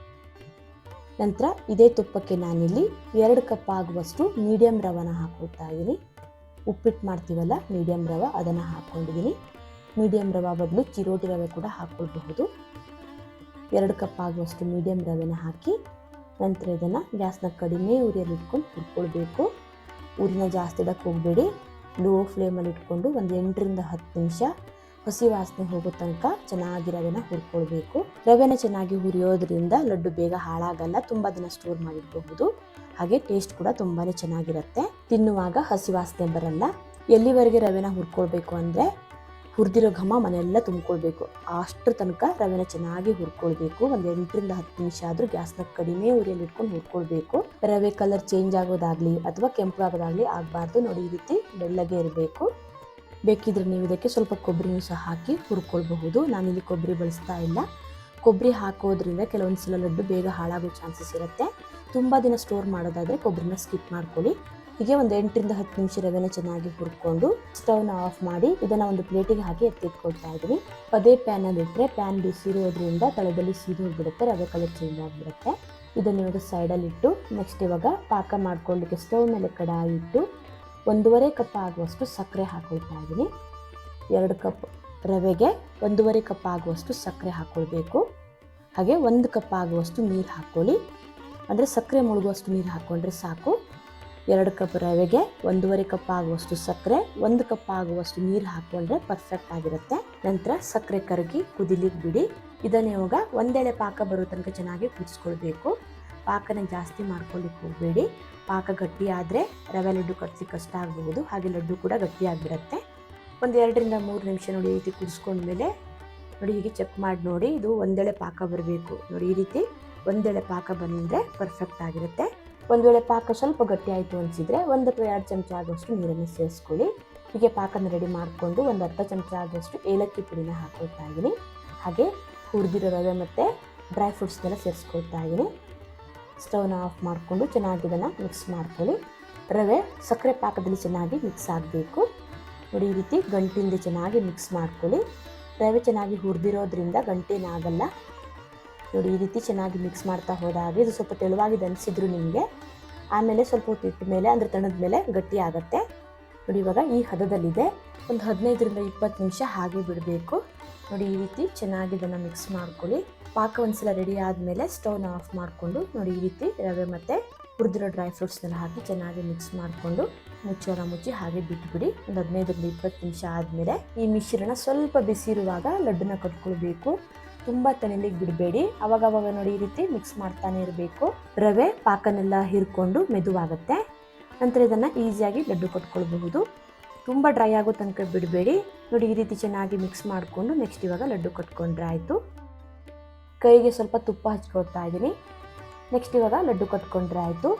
ನಂತರ ಇದೇ ತುಪ್ಪಕ್ಕೆ ನಾನಿಲ್ಲಿ 2 ಕಪ್ ಆಗುವಷ್ಟು ಮೀಡಿಯಮ್ ರವನ ಹಾಕ್ಕೊಳ್ತಾ ಇದ್ದೀನಿ. ಉಪ್ಪಿಟ್ಟು ಮಾಡ್ತೀವಲ್ಲ ಮೀಡಿಯಮ್ ರವೆ, ಅದನ್ನು ಹಾಕ್ಕೊಂಡಿದ್ದೀನಿ. ಮೀಡಿಯಮ್ ರವೆ ಬದಲು ಚಿರೋಟಿ ರವೆ ಕೂಡ ಹಾಕ್ಕೊಳ್ಬಹುದು. 2 ಕಪ್ ಆಗುವಷ್ಟು ಮೀಡಿಯಮ್ ರವೆನ ಹಾಕಿ ನಂತರ ಇದನ್ನು ಗ್ಯಾಸ್ನ ಕಡಿಮೆ ಉರಿಯಲ್ಲಿ ಇಟ್ಕೊಂಡು ಹುರ್ಕೊಳ್ಬೇಕು. ಉರಿನ ಜಾಸ್ತಿ ಇಡಕ್ಕೆ ಹೋಗಬೇಡಿ. ಲೋ ಫ್ಲೇಮಲ್ಲಿ ಇಟ್ಕೊಂಡು ಒಂದು 8ರಿಂದ 10 ನಿಮಿಷ ಹಸಿ ವಾಸನೆ ಹೋಗೋ ತನಕ ಚೆನ್ನಾಗಿ ರವೆನ ಹುರ್ಕೊಳ್ಬೇಕು. ರವೆನ ಚೆನ್ನಾಗಿ ಹುರಿಯೋದ್ರಿಂದ ಲಡ್ಡು ಬೇಗ ಹಾಳಾಗಲ್ಲ, ತುಂಬ ದಿನ ಸ್ಟೋರ್ ಮಾಡಿಡಬಹುದು. ಹಾಗೆ ಟೇಸ್ಟ್ ಕೂಡ ತುಂಬಾ ಚೆನ್ನಾಗಿರುತ್ತೆ. ತಿನ್ನುವಾಗ ಹಸಿ ವಾಸನೆ ಬರಲ್ಲ. ಎಲ್ಲಿವರೆಗೆ ರವೆನ ಹುರ್ಕೊಳ್ಬೇಕು ಅಂದರೆ ಹುರಿದಿರೋ ಘಮ ಮನೆಯೆಲ್ಲ ತುಂಬಿಕೊಳ್ಬೇಕು. ಅಷ್ಟರ ತನಕ ರವೆನ ಚೆನ್ನಾಗಿ ಹುರ್ಕೊಳ್ಬೇಕು. ಒಂದು 8ರಿಂದ 10 ನಿಮಿಷ ಆದರೂ ಗ್ಯಾಸ್ನ ಕಡಿಮೆ ಉರಿಯಲ್ಲಿ ಇಟ್ಕೊಂಡು ಹುರ್ಕೊಳ್ಬೇಕು. ರವೆ ಕಲರ್ ಚೇಂಜ್ ಆಗೋದಾಗಲಿ ಅಥವಾ ಕೆಂಪು ಆಗೋದಾಗಲಿ ಆಗಬಾರ್ದು. ನೋಡಿ, ಈ ರೀತಿ ಬೆಳ್ಳಗೆ ಇರಬೇಕು. ಬೇಕಿದ್ರೆ ನೀವು ಇದಕ್ಕೆ ಸ್ವಲ್ಪ ಕೊಬ್ಬರಿನೂ ಸಹ ಹಾಕಿ ಹುರ್ಕೊಳ್ಬಹುದು. ನಾನಿಲ್ಲಿ ಕೊಬ್ಬರಿ ಬಳಸ್ತಾ ಇಲ್ಲ. ಕೊಬ್ಬರಿ ಹಾಕೋದ್ರಿಂದ ಕೆಲವೊಂದು ಸಲ ಲಡ್ಡು ಬೇಗ ಹಾಳಾಗೋ ಚಾನ್ಸಸ್ ಇರುತ್ತೆ. ತುಂಬ ದಿನ ಸ್ಟೋರ್ ಮಾಡೋದಾದರೆ ಕೊಬ್ಬರಿನ ಸ್ಕಿಪ್ ಮಾಡ್ಕೊಳ್ಳಿ. ಹೀಗೆ ಒಂದು 8ರಿಂದ 10 ನಿಮಿಷ ರವೆನ ಚೆನ್ನಾಗಿ ಹುರ್ಕೊಂಡು ಸ್ಟವ್ನ ಆಫ್ ಮಾಡಿ ಇದನ್ನು ಒಂದು ಪ್ಲೇಟಿಗೆ ಹಾಕಿ ಎತ್ತಿಟ್ಕೊಳ್ತಾ ಇದ್ದೀನಿ. ಅದೇ ಪ್ಯಾನಲ್ಲಿ ಇಟ್ಟರೆ ಪ್ಯಾನ್ ಬಿಸಿರೋದ್ರಿಂದ ತಳದಲ್ಲಿ ಸೀದು ಹೋಗ್ಬಿಡುತ್ತೆ, ರವೆ ಕಲರ್ ಚೇಂಜ್ ಆಗಿಬಿಡುತ್ತೆ. ಇದನ್ನು ಇವಾಗ ಸೈಡಲ್ಲಿ ಇಟ್ಟು ನೆಕ್ಸ್ಟ್ ಇವಾಗ ಪಾಕ ಮಾಡ್ಕೊಳ್ಳಿಕ್ಕೆ ಸ್ಟವ್ ಮೇಲೆ ಕಡಾಯಿ ಇಟ್ಟು 1.5 ಕಪ್ ಆಗುವಷ್ಟು ಸಕ್ಕರೆ ಹಾಕ್ಕೊಳ್ತಾ ಇದ್ದೀನಿ. 2 ಕಪ್ ರವೆಗೆ 1.5 ಕಪ್ ಆಗುವಷ್ಟು ಸಕ್ಕರೆ ಹಾಕ್ಕೊಳ್ಬೇಕು. ಹಾಗೆ 1 ಕಪ್ ಆಗುವಷ್ಟು ನೀರು ಹಾಕ್ಕೊಳ್ಳಿ. ಅಂದರೆ ಸಕ್ಕರೆ ಮುಳುಗುವಷ್ಟು ನೀರು ಹಾಕ್ಕೊಂಡ್ರೆ ಸಾಕು. 2 ಕಪ್ ರವೆಗೆ 1.5 ಕಪ್ ಆಗುವಷ್ಟು ಸಕ್ಕರೆ, 1 ಕಪ್ ಆಗುವಷ್ಟು ನೀರು ಹಾಕ್ಕೊಂಡ್ರೆ ಪರ್ಫೆಕ್ಟ್ ಆಗಿರುತ್ತೆ. ನಂತರ ಸಕ್ಕರೆ ಕರಗಿ ಕುದಿಲಿಕ್ಕೆ ಬಿಡಿ. ಇದನ್ನು ಇವಾಗ ಒಂದೆಳೆ ಪಾಕ ಬರೋ ತನಕ ಚೆನ್ನಾಗಿ ಕುದಿಸ್ಕೊಳ್ಬೇಕು. ಪಾಕನ ಜಾಸ್ತಿ ಮಾಡ್ಕೊಳ್ಳಿಕ್ಕೆ ಹೋಗಬೇಡಿ. ಪಾಕ ಗಟ್ಟಿ ಆದರೆ ರವೆ ಲಡ್ಡು ಕಟ್ಲಿಕ್ಕೆ ಕಷ್ಟ ಆಗಬಹುದು. ಹಾಗೆ ಲಡ್ಡು ಕೂಡ ಗಟ್ಟಿ ಆಗಿಬಿಡುತ್ತೆ. ಒಂದು 2ರಿಂದ 3 ನಿಮಿಷ ನೋಡಿ, ಈ ರೀತಿ ಕುದಿಸ್ಕೊಂಡ್ಮೇಲೆ ನೋಡಿ ಹೀಗೆ ಚೆಕ್ ಮಾಡಿ ನೋಡಿ, ಇದು ಒಂದೆಳೆ ಪಾಕ ಬರಬೇಕು. ನೋಡಿ, ಈ ರೀತಿ ಒಂದೆಳೆ ಪಾಕ ಬಂದರೆ ಪರ್ಫೆಕ್ಟ್ ಆಗಿರುತ್ತೆ. ಒಂದು ವೇಳೆ ಪಾಕ ಸ್ವಲ್ಪ ಗಟ್ಟಿ ಆಯಿತು ಅನಿಸಿದರೆ 1 ಅಥವಾ 2 ಚಮಚ ಆಗುವಷ್ಟು ನೀರನ್ನು ಸೇರಿಸ್ಕೊಳ್ಳಿ. ಹೀಗೆ ಪಾಕನ ರೆಡಿ ಮಾಡಿಕೊಂಡು ಒಂದು ಅರ್ಧ ಚಮಚ ಆಗುವಷ್ಟು ಏಲಕ್ಕಿ ಪುಡಿನ ಹಾಕ್ಕೊಳ್ತಾ ಇದ್ದೀನಿ. ಹಾಗೆ ಹುರಿದಿರೋ ರವೆ ಮತ್ತು ಡ್ರೈ ಫ್ರೂಟ್ಸ್ನೆಲ್ಲ ಸೇರಿಸ್ಕೊಳ್ತಾ ಇದ್ದೀನಿ. ಸ್ಟವ್ನ ಆಫ್ ಮಾಡಿಕೊಂಡು ಚೆನ್ನಾಗಿ ಇದನ್ನು ಮಿಕ್ಸ್ ಮಾಡ್ಕೊಳ್ಳಿ. ರವೆ ಸಕ್ಕರೆ ಪಾಕದಲ್ಲಿ ಚೆನ್ನಾಗಿ ಮಿಕ್ಸ್ ಆಗಬೇಕು. ನೋಡಿ, ಈ ರೀತಿ ಗಂಟಿಂದ ಚೆನ್ನಾಗಿ ಮಿಕ್ಸ್ ಮಾಡ್ಕೊಳ್ಳಿ. ರವೆ ಚೆನ್ನಾಗಿ ಹುರಿದಿರೋದ್ರಿಂದ ಗಂಟೇನಾಗಲ್ಲ. ನೋಡಿ, ಈ ರೀತಿ ಚೆನ್ನಾಗಿ ಮಿಕ್ಸ್ ಮಾಡ್ತಾ ಹೋದಾಗ ಇದು ಸ್ವಲ್ಪ ತೆಳುವಾಗಿದೆ ಅನಿಸಿದ್ರು ನಿಮಗೆ, ಆಮೇಲೆ ಸ್ವಲ್ಪ ಹೊತ್ತು ಇಟ್ಟ ಮೇಲೆ ಅಂದರೆ ತಣದ ಮೇಲೆ ಗಟ್ಟಿ ಆಗುತ್ತೆ. ನೋಡಿ, ಇವಾಗ ಈ ಹದದಲ್ಲಿದೆ. ಒಂದು 15ರಿಂದ 20 ನಿಮಿಷ ಹಾಗೆ ಬಿಡಬೇಕು. ನೋಡಿ, ಈ ರೀತಿ ಚೆನ್ನಾಗಿ ಇದನ್ನು ಮಿಕ್ಸ್ ಮಾಡ್ಕೊಳ್ಳಿ. ಪಾಕ ಒಂದ್ಸಲ ರೆಡಿ ಆದಮೇಲೆ ಸ್ಟವ್ನ ಆಫ್ ಮಾಡಿಕೊಂಡು ನೋಡಿ, ಈ ರೀತಿ ರವೆ ಮತ್ತು ಹುರಿದಿರೋ ಡ್ರೈ ಫ್ರೂಟ್ಸ್ನೆಲ್ಲ ಹಾಕಿ ಚೆನ್ನಾಗಿ ಮಿಕ್ಸ್ ಮಾಡಿಕೊಂಡು ಮುಚ್ಚಳ ಮುಚ್ಚಿ ಹಾಗೆ ಬಿಟ್ಬಿಡಿ. ಒಂದು 15ರಿಂದ 20 ನಿಮಿಷ ಆದಮೇಲೆ ಈ ಮಿಶ್ರಣ ಸ್ವಲ್ಪ ಬಿಸಿ ಇರುವಾಗ ಲಡ್ಡುನ ಕಟ್ಕೊಳ್ಬೇಕು. ತುಂಬ ತಣಿಲಿಕ್ಕೆ ಬಿಡಬೇಡಿ. ಅವಾಗವಾಗ ನೋಡಿ, ಈ ರೀತಿ ಮಿಕ್ಸ್ ಮಾಡ್ತಾನೆ ಇರಬೇಕು. ರವೆ ಪಾಕನೆಲ್ಲ ಹೀರ್ಕೊಂಡು ಮೆದುವಾಗುತ್ತೆ. ನಂತರ ಇದನ್ನು ಈಸಿಯಾಗಿ ಲಡ್ಡು ಕಟ್ಕೊಳ್ಬಹುದು. ತುಂಬ ಡ್ರೈ ಆಗೋ ತನಕ ಬಿಡಬೇಡಿ. ನೋಡಿ, ಈ ರೀತಿ ಚೆನ್ನಾಗಿ ಮಿಕ್ಸ್ ಮಾಡಿಕೊಂಡು ನೆಕ್ಸ್ಟ್ ಇವಾಗ ಲಡ್ಡು ಕಟ್ಕೊಂಡ್ರೆ ಆಯಿತು. ಕೈಗೆ ಸ್ವಲ್ಪ ತುಪ್ಪ ಹಚ್ಕೊಳ್ತಾ ಇದ್ದೀನಿ. ನೆಕ್ಸ್ಟ್ ಇವಾಗ ಲಡ್ಡು ಕಟ್ಕೊಂಡ್ರೆ ಆಯಿತು.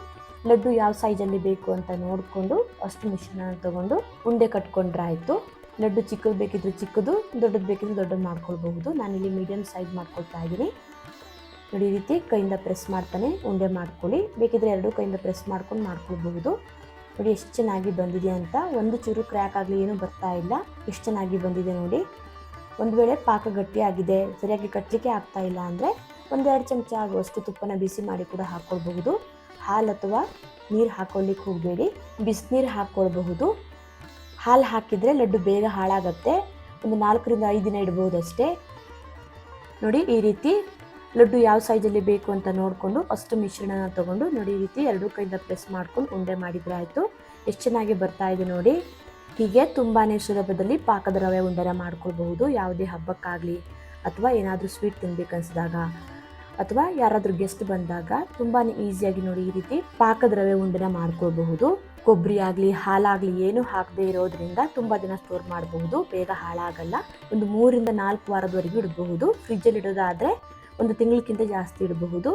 ಲಡ್ಡು ಯಾವ ಸೈಜಲ್ಲಿ ಬೇಕು ಅಂತ ನೋಡಿಕೊಂಡು ಅಷ್ಟು ಮಿಶ್ರಣ ತಗೊಂಡು ಉಂಡೆ ಕಟ್ಕೊಂಡ್ರೆ ಆಯಿತು. ಲಡ್ಡು ಚಿಕ್ಕದು ಬೇಕಿದ್ರೆ ಚಿಕ್ಕದು, ದೊಡ್ಡದು ಬೇಕಿದ್ರೆ ದೊಡ್ಡದು ಮಾಡ್ಕೊಳ್ಬಹುದು. ನಾನಿಲ್ಲಿ ಮೀಡಿಯಮ್ ಸೈಜ್ ಮಾಡ್ಕೊಳ್ತಾ ಇದ್ದೀನಿ. ನೋಡಿ, ಈ ರೀತಿ ಕೈಯಿಂದ ಪ್ರೆಸ್ ಮಾಡ್ತಾನೆ ಉಂಡೆ ಮಾಡ್ಕೊಳ್ಳಿ. ಬೇಕಿದ್ರೆ 2 ಕೈಯಿಂದ ಪ್ರೆಸ್ ಮಾಡ್ಕೊಂಡು ಮಾಡ್ಕೊಳ್ಬಹುದು. ನೋಡಿ, ಎಷ್ಟು ಚೆನ್ನಾಗಿ ಬಂದಿದೆ ಅಂತ. ಒಂದು ಚೂರು ಕ್ರ್ಯಾಕ್ ಆಗಲಿ ಏನೂ ಬರ್ತಾ ಇಲ್ಲ. ಎಷ್ಟು ಚೆನ್ನಾಗಿ ಬಂದಿದೆ ನೋಡಿ. ಒಂದು ವೇಳೆ ಪಾಕ ಗಟ್ಟಿಯಾಗಿದೆ, ಸರಿಯಾಗಿ ಕಟ್ಟಲಿಕ್ಕೆ ಆಗ್ತಾ ಇಲ್ಲ ಅಂದರೆ 1-2 ಚಮಚ ಆಗುವಷ್ಟು ತುಪ್ಪನ ಬಿಸಿ ಮಾಡಿ ಕೂಡ ಹಾಕ್ಕೊಳ್ಬಹುದು. ಹಾಲು ಅಥವಾ ನೀರು ಹಾಕ್ಕೊಳ್ಳಿಕ್ಕೆ ಹೋಗಬೇಡಿ, ಬಿಸಿನೀರು ಹಾಕ್ಕೊಳ್ಬಹುದು. ಹಾಲು ಹಾಕಿದರೆ ಲಡ್ಡು ಬೇಗ ಹಾಳಾಗತ್ತೆ. ಒಂದು 4ರಿಂದ 5 ದಿನ ಇಡ್ಬೋದು ಅಷ್ಟೇ. ನೋಡಿ, ಈ ರೀತಿ ಲಡ್ಡು ಯಾವ ಸೈಜಲ್ಲಿ ಬೇಕು ಅಂತ ನೋಡಿಕೊಂಡು ಅಷ್ಟು ಮಿಶ್ರಣನ ತೊಗೊಂಡು ನೋಡಿ, ಈ ರೀತಿ 2 ಕೈಯಿಂದ ಪ್ರೆಸ್ ಮಾಡ್ಕೊಂಡು ಉಂಡೆ ಮಾಡಿದರೆ ಆಯಿತು. ಎಷ್ಟು ಚೆನ್ನಾಗಿ ಬರ್ತಾ ಇದೆ ನೋಡಿ. ಹೀಗೆ ತುಂಬಾ ಸುಲಭದಲ್ಲಿ ಪಾಕದ ರವೆ ಉಂಡೆನ ಮಾಡ್ಕೊಳ್ಬಹುದು. ಯಾವುದೇ ಹಬ್ಬಕ್ಕಾಗಲಿ ಅಥವಾ ಏನಾದರೂ ಸ್ವೀಟ್ ತಿನ್ಬೇಕನ್ಸಿದಾಗ ಅಥವಾ ಯಾರಾದರೂ ಗೆಸ್ಟ್ ಬಂದಾಗ ತುಂಬಾ ಈಸಿಯಾಗಿ ನೋಡಿ, ಈ ರೀತಿ ಪಾಕದ ರವೆ ಉಂಡೆನ ಮಾಡ್ಕೊಳ್ಬಹುದು. ಕೊಬ್ಬರಿ ಆಗಲಿ ಹಾಲಾಗಲಿ ಏನು ಹಾಕದೇ ಇರೋದ್ರಿಂದ ತುಂಬ ದಿನ ಸ್ಟೋರ್ ಮಾಡಬಹುದು, ಬೇಗ ಹಾಳಾಗಲ್ಲ. ಒಂದು 3ರಿಂದ 4 ವಾರದವರೆಗೂ ಇಡಬಹುದು. ಫ್ರಿಜ್ಜಲ್ಲಿ ಇಡೋದಾದರೆ 1 ತಿಂಗಳಕ್ಕಿಂತ ಜಾಸ್ತಿ ಇಡಬಹುದು.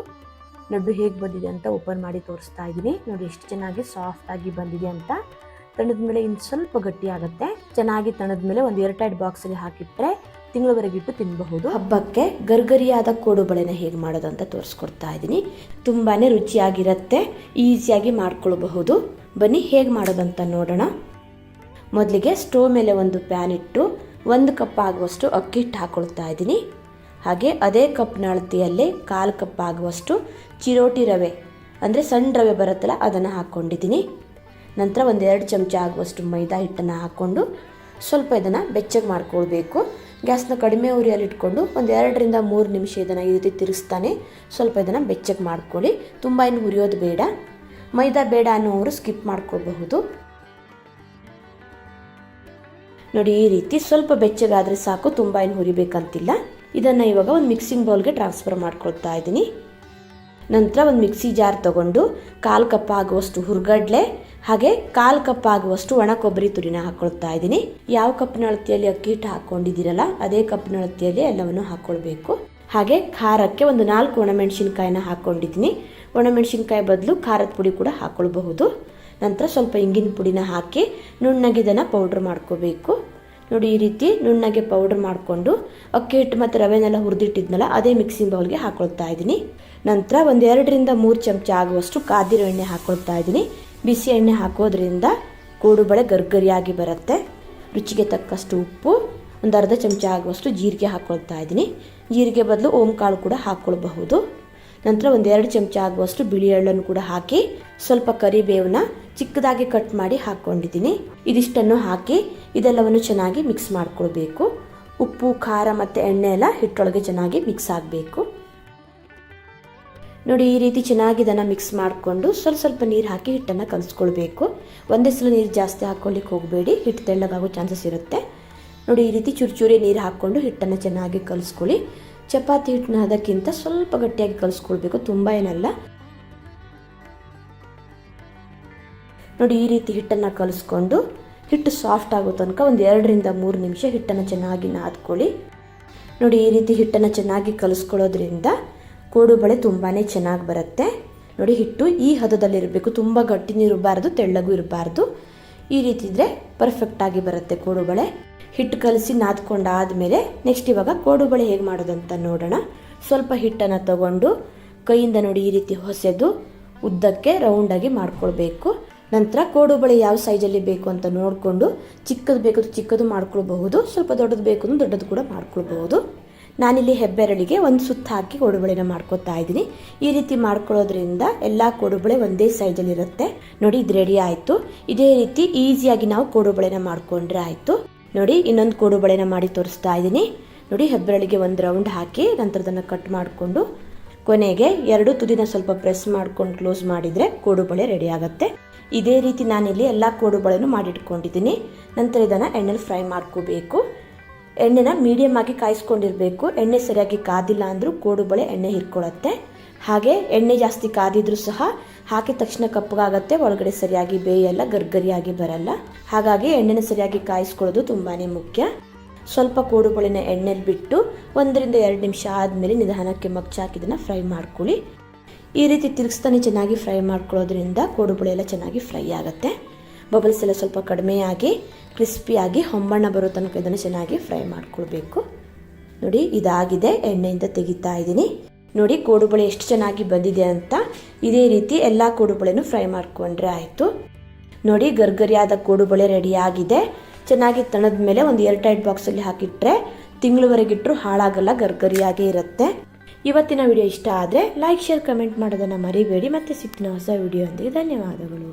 ಲಡ್ಡು ಹೇಗೆ ಬಂದಿದೆ ಅಂತ ಓಪನ್ ಮಾಡಿ ತೋರಿಸ್ತಾ ಇದ್ದೀನಿ. ನೋಡಿ, ಎಷ್ಟು ಚೆನ್ನಾಗಿ ಸಾಫ್ಟಾಗಿ ಬಂದಿದೆ ಅಂತ. ತಣದ ಮೇಲೆ ಇನ್ನು ಸ್ವಲ್ಪ ಗಟ್ಟಿ ಆಗುತ್ತೆ. ಚೆನ್ನಾಗಿ ತಣದ ಮೇಲೆ ಒಂದು ಏರ್ ಟೈಟ್ ಬಾಕ್ಸಲ್ಲಿ ಹಾಕಿಟ್ರೆ ತಿಂಗಳವರೆಗಿಟ್ಟು ತಿನ್ನಬಹುದು. ಹಬ್ಬಕ್ಕೆ ಗರ್ಗರಿಯಾದ ಕೋಡುಬಳೆನ ಹೇಗೆ ಮಾಡೋದು ಅಂತ ತೋರಿಸ್ಕೊಡ್ತಾ ಇದ್ದೀನಿ. ತುಂಬಾ ರುಚಿಯಾಗಿರುತ್ತೆ, ಈಸಿಯಾಗಿ ಮಾಡ್ಕೊಳ್ಬಹುದು. ಬನ್ನಿ ಹೇಗೆ ಮಾಡೋದಂತ ನೋಡೋಣ. ಮೊದಲಿಗೆ ಸ್ಟೋವ್ ಮೇಲೆ ಒಂದು ಪ್ಯಾನ್ ಇಟ್ಟು 1 ಕಪ್ ಆಗುವಷ್ಟು ಅಕ್ಕಿ ಹಿಟ್ಟು ಹಾಕ್ಕೊಳ್ತಾ ಇದ್ದೀನಿ. ಹಾಗೆ ಅದೇ ಕಪ್ನ ಅಳತೆಯಲ್ಲೇ 1/4 ಕಪ್ ಆಗುವಷ್ಟು ಚಿರೋಟಿ ರವೆ ಅಂದರೆ ಸಣ್ಣ ರವೆ ಬರುತ್ತಲ್ಲ ಅದನ್ನು ಹಾಕ್ಕೊಂಡಿದ್ದೀನಿ. ನಂತರ 1-2 ಚಮಚ ಆಗುವಷ್ಟು ಮೈದಾ ಹಿಟ್ಟನ್ನು ಹಾಕ್ಕೊಂಡು ಸ್ವಲ್ಪ ಇದನ್ನು ಬೆಚ್ಚಗೆ ಮಾಡ್ಕೊಳ್ಬೇಕು. ಗ್ಯಾಸ್ನ ಕಡಿಮೆ ಉರಿಯಲ್ಲಿ ಇಟ್ಕೊಂಡು 2-3 ನಿಮಿಷ ಇದನ್ನು ಈ ರೀತಿ ತಿರುಗಿಸ್ತಾನೆ ಸ್ವಲ್ಪ ಇದನ್ನು ಬೆಚ್ಚಗೆ ಮಾಡ್ಕೊಳ್ಳಿ. ತುಂಬ ಏನು ಹುರಿಯೋದು ಬೇಡ. ಮೈದಾ ಬೇಡ ಅನ್ನೋರು ಸ್ಕಿಪ್ ಮಾಡ್ಕೊಳ್ಬಹುದು. ನೋಡಿ ಈ ರೀತಿ ಸ್ವಲ್ಪ ಬೆಚ್ಚಗಾದರೆ ಸಾಕು, ತುಂಬ ಏನು ಹುರಿಬೇಕಂತಿಲ್ಲ. ಇದನ್ನು ಇವಾಗ ಒಂದು ಮಿಕ್ಸಿಂಗ್ ಬೌಲ್ಗೆ ಟ್ರಾನ್ಸ್ಫರ್ ಮಾಡ್ಕೊಳ್ತಾ ಇದ್ದೀನಿ. ನಂತರ ಒಂದು ಮಿಕ್ಸಿ ಜಾರ್ ತಗೊಂಡು 1/4 ಕಪ್ ಆಗುವಷ್ಟು ಹುರ್ಗಡ್ಲೆ ಹಾಗೆ 1/4 ಕಪ್ ಆಗುವಷ್ಟು ಒಣ ಕೊಬ್ಬರಿ ತುರಿನ ಹಾಕ್ಕೊಳ್ತಾ ಇದ್ದೀನಿ. ಯಾವ ಕಪ್ನ ಅಳತೆಯಲ್ಲಿ ಅಕ್ಕಿ ಹಿಟ್ಟು ಹಾಕ್ಕೊಂಡಿದ್ದೀರಲ್ಲ ಅದೇ ಕಪ್ನ ಅಳತೆಯಲ್ಲಿ ಎಲ್ಲವನ್ನು ಹಾಕ್ಕೊಳ್ಬೇಕು. ಹಾಗೆ ಖಾರಕ್ಕೆ 4 ಒಣಮೆಣಸಿನ್ಕಾಯಿನ ಹಾಕ್ಕೊಂಡಿದ್ದೀನಿ. ಒಣಮೆಣಸಿನ್ಕಾಯಿ ಬದಲು ಖಾರದ ಪುಡಿ ಕೂಡ ಹಾಕ್ಕೊಳ್ಬಹುದು. ನಂತರ ಸ್ವಲ್ಪ ಇಂಗಿನ ಪುಡಿನ ಹಾಕಿ ನುಣ್ಣಗೆ ಇದನ್ನು ಪೌಡ್ರ್ ಮಾಡ್ಕೋಬೇಕು. ನೋಡಿ ಈ ರೀತಿ ನುಣ್ಣಗೆ ಪೌಡ್ರ್ ಮಾಡಿಕೊಂಡು ಅಕ್ಕಿ ಹಿಟ್ಟು ಮತ್ತು ರವೆನೆಲ್ಲ ಹುರಿದಿಟ್ಟಿದ್ನಲ್ಲ ಅದೇ ಮಿಕ್ಸಿಂಗ್ ಬೌಲ್ಗೆ ಹಾಕ್ಕೊಳ್ತಾ ಇದ್ದೀನಿ. ನಂತರ 2-3 ಚಮಚ ಆಗುವಷ್ಟು ಕಾದಿರೋ ಎಣ್ಣೆ ಹಾಕ್ಕೊಳ್ತಾ ಇದ್ದೀನಿ. ಬಿಸಿ ಎಣ್ಣೆ ಹಾಕೋದ್ರಿಂದ ಕೋಡುಬಳೆ ಗರ್ಗರಿಯಾಗಿ ಬರುತ್ತೆ. ರುಚಿಗೆ ತಕ್ಕಷ್ಟು ಉಪ್ಪು, 1/2 ಚಮಚ ಆಗುವಷ್ಟು ಜೀರಿಗೆ ಹಾಕ್ಕೊಳ್ತಾ ಇದ್ದೀನಿ. ಜೀರಿಗೆ ಬದಲು ಓಂಕಾಳು ಕೂಡ ಹಾಕ್ಕೊಳ್ಬಹುದು. ನಂತರ 1-2 ಚಮಚ ಆಗುವಷ್ಟು ಬಿಳಿ ಎಳ್ಳನ್ನು ಕೂಡ ಹಾಕಿ ಸ್ವಲ್ಪ ಕರಿಬೇವನ್ನ ಚಿಕ್ಕದಾಗಿ ಕಟ್ ಮಾಡಿ ಹಾಕ್ಕೊಂಡಿದ್ದೀನಿ. ಇದಿಷ್ಟನ್ನು ಹಾಕಿ ಇದೆಲ್ಲವನ್ನು ಚೆನ್ನಾಗಿ ಮಿಕ್ಸ್ ಮಾಡ್ಕೊಳ್ಬೇಕು. ಉಪ್ಪು, ಖಾರ ಮತ್ತು ಎಣ್ಣೆ ಎಲ್ಲ ಹಿಟ್ಟೊಳಗೆ ಚೆನ್ನಾಗಿ ಮಿಕ್ಸ್ ಆಗಬೇಕು. ನೋಡಿ ಈ ರೀತಿ ಚೆನ್ನಾಗಿ ಇದನ್ನು ಮಿಕ್ಸ್ ಮಾಡಿಕೊಂಡು ಸ್ವಲ್ಪ ನೀರು ಹಾಕಿ ಹಿಟ್ಟನ್ನು ಕಲಿಸ್ಕೊಳ್ಬೇಕು. ಒಂದೇ ಸಲ ನೀರು ಜಾಸ್ತಿ ಹಾಕ್ಕೊಳ್ಳಿಕ್ಕೆ ಹೋಗಬೇಡಿ, ಹಿಟ್ಟು ತೆಳ್ಳಗಾಗೋ ಚಾನ್ಸಸ್ ಇರುತ್ತೆ. ನೋಡಿ ಈ ರೀತಿ ಚೂರಿ ನೀರು ಹಾಕ್ಕೊಂಡು ಹಿಟ್ಟನ್ನು ಚೆನ್ನಾಗಿ ಕಲಿಸ್ಕೊಳ್ಳಿ. ಚಪಾತಿ ಹಿಟ್ಟನ್ನ ಅದಕ್ಕಿಂತ ಸ್ವಲ್ಪ ಗಟ್ಟಿಯಾಗಿ ಕಲಿಸ್ಕೊಳ್ಬೇಕು, ತುಂಬ ಏನಲ್ಲ. ನೋಡಿ ಈ ರೀತಿ ಹಿಟ್ಟನ್ನು ಕಲಿಸ್ಕೊಂಡು ಹಿಟ್ಟು ಸಾಫ್ಟ್ ಆಗೋ ತನಕ 2-3 ನಿಮಿಷ ಹಿಟ್ಟನ್ನು ಚೆನ್ನಾಗಿ ನಾದ್ಕೊಳ್ಳಿ. ನೋಡಿ ಈ ರೀತಿ ಹಿಟ್ಟನ್ನು ಚೆನ್ನಾಗಿ ಕಲಿಸ್ಕೊಳ್ಳೋದ್ರಿಂದ ಕೋಡುಬಳೆ ತುಂಬಾ ಚೆನ್ನಾಗಿ ಬರುತ್ತೆ. ನೋಡಿ ಹಿಟ್ಟು ಈ ಹದದಲ್ಲಿರಬೇಕು, ತುಂಬ ಗಟ್ಟಿನೂ ಇರಬಾರ್ದು, ತೆಳ್ಳಗೂ ಇರಬಾರ್ದು. ಈ ರೀತಿ ಇದ್ದರೆ ಪರ್ಫೆಕ್ಟಾಗಿ ಬರುತ್ತೆ ಕೋಡುಬಳೆ. ಹಿಟ್ಟು ಕಲಸಿ ನಾದ್ಕೊಂಡಾದಮೇಲೆ ನೆಕ್ಸ್ಟ್ ಇವಾಗ ಕೋಡುಬಳೆ ಹೇಗೆ ಮಾಡೋದಂತ ನೋಡೋಣ. ಸ್ವಲ್ಪ ಹಿಟ್ಟನ್ನು ತಗೊಂಡು ಕೈಯಿಂದ ನೋಡಿ ಈ ರೀತಿ ಹೊಸೆದು ಉದ್ದಕ್ಕೆ ರೌಂಡಾಗಿ ಮಾಡ್ಕೊಳ್ಬೇಕು. ನಂತರ ಕೋಡುಬಳೆ ಯಾವ ಸೈಜಲ್ಲಿ ಬೇಕು ಅಂತ ನೋಡಿಕೊಂಡು ಚಿಕ್ಕದು ಬೇಕು ಚಿಕ್ಕದು ಮಾಡ್ಕೊಳ್ಬಹುದು, ಸ್ವಲ್ಪ ದೊಡ್ಡದು ಬೇಕು ದೊಡ್ಡದು ಕೂಡ ಮಾಡ್ಕೊಳ್ಬಹುದು. ನಾನಿಲ್ಲಿ ಹೆಬ್ಬೆರಳಿಗೆ ಒಂದು ಸುತ್ತ ಹಾಕಿ ಕೋಡುಬಳೆನ ಮಾಡ್ಕೊತಾ ಇದ್ದೀನಿ. ಈ ರೀತಿ ಮಾಡ್ಕೊಳ್ಳೋದ್ರಿಂದ ಎಲ್ಲ ಕೋಡುಬಳೆ ಒಂದೇ ಸೈಜಲ್ಲಿ ಇರುತ್ತೆ. ನೋಡಿ ಇದು ರೆಡಿ ಆಯಿತು. ಇದೇ ರೀತಿ ಈಸಿಯಾಗಿ ನಾವು ಕೋಡುಬಳೆನ ಮಾಡ್ಕೊಂಡ್ರೆ ಆಯಿತು. ನೋಡಿ ಇನ್ನೊಂದು ಕೋಡುಬಳೆನ ಮಾಡಿ ತೋರಿಸ್ತಾ ಇದ್ದೀನಿ. ನೋಡಿ ಹೆಬ್ಬೆರಳಿಗೆ ಒಂದು ರೌಂಡ್ ಹಾಕಿ ನಂತರ ಅದನ್ನು ಕಟ್ ಮಾಡಿಕೊಂಡು ಕೊನೆಗೆ 2 ತುದಿನ ಸ್ವಲ್ಪ ಪ್ರೆಸ್ ಮಾಡ್ಕೊಂಡು ಕ್ಲೋಸ್ ಮಾಡಿದರೆ ಕೋಡುಬಳೆ ರೆಡಿ ಆಗುತ್ತೆ. ಇದೇ ರೀತಿ ನಾನಿಲ್ಲಿ ಎಲ್ಲ ಕೋಡುಬಳೆನೂ ಮಾಡಿಟ್ಕೊಂಡಿದ್ದೀನಿ. ನಂತರ ಇದನ್ನು ಎಣ್ಣೆಲಿ ಫ್ರೈ ಮಾಡ್ಕೋಬೇಕು. ಎಣ್ಣೆನ ಮೀಡಿಯಮ್ ಆಗಿ ಕಾಯಿಸ್ಕೊಂಡಿರಬೇಕು. ಎಣ್ಣೆ ಸರಿಯಾಗಿ ಕಾದಿಲ್ಲ ಅಂದರೂ ಕೋಡುಬಳೆ ಎಣ್ಣೆ ಹಿರ್ಕೊಳ್ಳುತ್ತೆ. ಹಾಗೆ ಎಣ್ಣೆ ಜಾಸ್ತಿ ಕಾದಿದ್ರೂ ಸಹ ಹಾಕಿದ ತಕ್ಷಣ ಕಪ್ಪಗಾಗತ್ತೆ, ಒಳಗಡೆ ಸರಿಯಾಗಿ ಬೇಯಲ್ಲ, ಗರ್ಗರಿಯಾಗಿ ಬರಲ್ಲ. ಹಾಗಾಗಿ ಎಣ್ಣೆನ ಸರಿಯಾಗಿ ಕಾಯಿಸ್ಕೊಳ್ಳೋದು ತುಂಬಾ ಮುಖ್ಯ. ಸ್ವಲ್ಪ ಕೋಡುಬಳೆನ ಎಣ್ಣೆಲಿ ಬಿಟ್ಟು 1-2 ನಿಮಿಷ ಆದಮೇಲೆ ನಿಧಾನಕ್ಕೆ ಮಗ್ಚಾಕಿದನ್ನು ಫ್ರೈ ಮಾಡ್ಕೊಳ್ಳಿ. ಈ ರೀತಿ ತಿರುಗಿಸ್ತಾನೆ ಚೆನ್ನಾಗಿ ಫ್ರೈ ಮಾಡ್ಕೊಳ್ಳೋದ್ರಿಂದ ಕೋಡುಬಳೆ ಎಲ್ಲ ಚೆನ್ನಾಗಿ ಫ್ರೈ ಆಗುತ್ತೆ. ಬಬಲ್ಸ್ ಎಲ್ಲ ಸ್ವಲ್ಪ ಕಡಿಮೆಯಾಗಿ ಕ್ರಿಸ್ಪಿಯಾಗಿ ಹೊಂಬಣ್ಣ ಬರೋ ತನಕ ಇದನ್ನು ಚೆನ್ನಾಗಿ ಫ್ರೈ ಮಾಡ್ಕೊಳ್ಬೇಕು. ನೋಡಿ ಇದಾಗಿದೆ, ಎಣ್ಣೆಯಿಂದ ತೆಗಿತಾ ಇದ್ದೀನಿ. ನೋಡಿ ಕೋಡುಬಳೆ ಎಷ್ಟು ಚೆನ್ನಾಗಿ ಬಂದಿದೆ ಅಂತ. ಇದೇ ರೀತಿ ಎಲ್ಲ ಕೋಡುಬಳೆನೂ ಫ್ರೈ ಮಾಡಿಕೊಂಡ್ರೆ ಆಯಿತು. ನೋಡಿ ಗರ್ಗರಿಯಾದ ಕೋಡುಬಳೆ ರೆಡಿ ಆಗಿದೆ. ಚೆನ್ನಾಗಿ ತಣದ ಮೇಲೆ ಒಂದು ಏರ್ಟೈಟ್ ಬಾಕ್ಸಲ್ಲಿ ಹಾಕಿಟ್ರೆ ತಿಂಗಳವರೆಗಿಟ್ಟರು ಹಾಳಾಗಲ್ಲ, ಗರ್ಗರಿಯಾಗೇ ಇರುತ್ತೆ. ಇವತ್ತಿನ ವಿಡಿಯೋ ಇಷ್ಟ ಆದರೆ ಲೈಕ್, ಶೇರ್, ಕಮೆಂಟ್ ಮಾಡೋದನ್ನು ಮರಿಬೇಡಿ. ಮತ್ತೆ ಸಿಗ್ತೀನಿ ಹೊಸ ವಿಡಿಯೋ ಒಂದಿಗೆ. ಧನ್ಯವಾದಗಳು.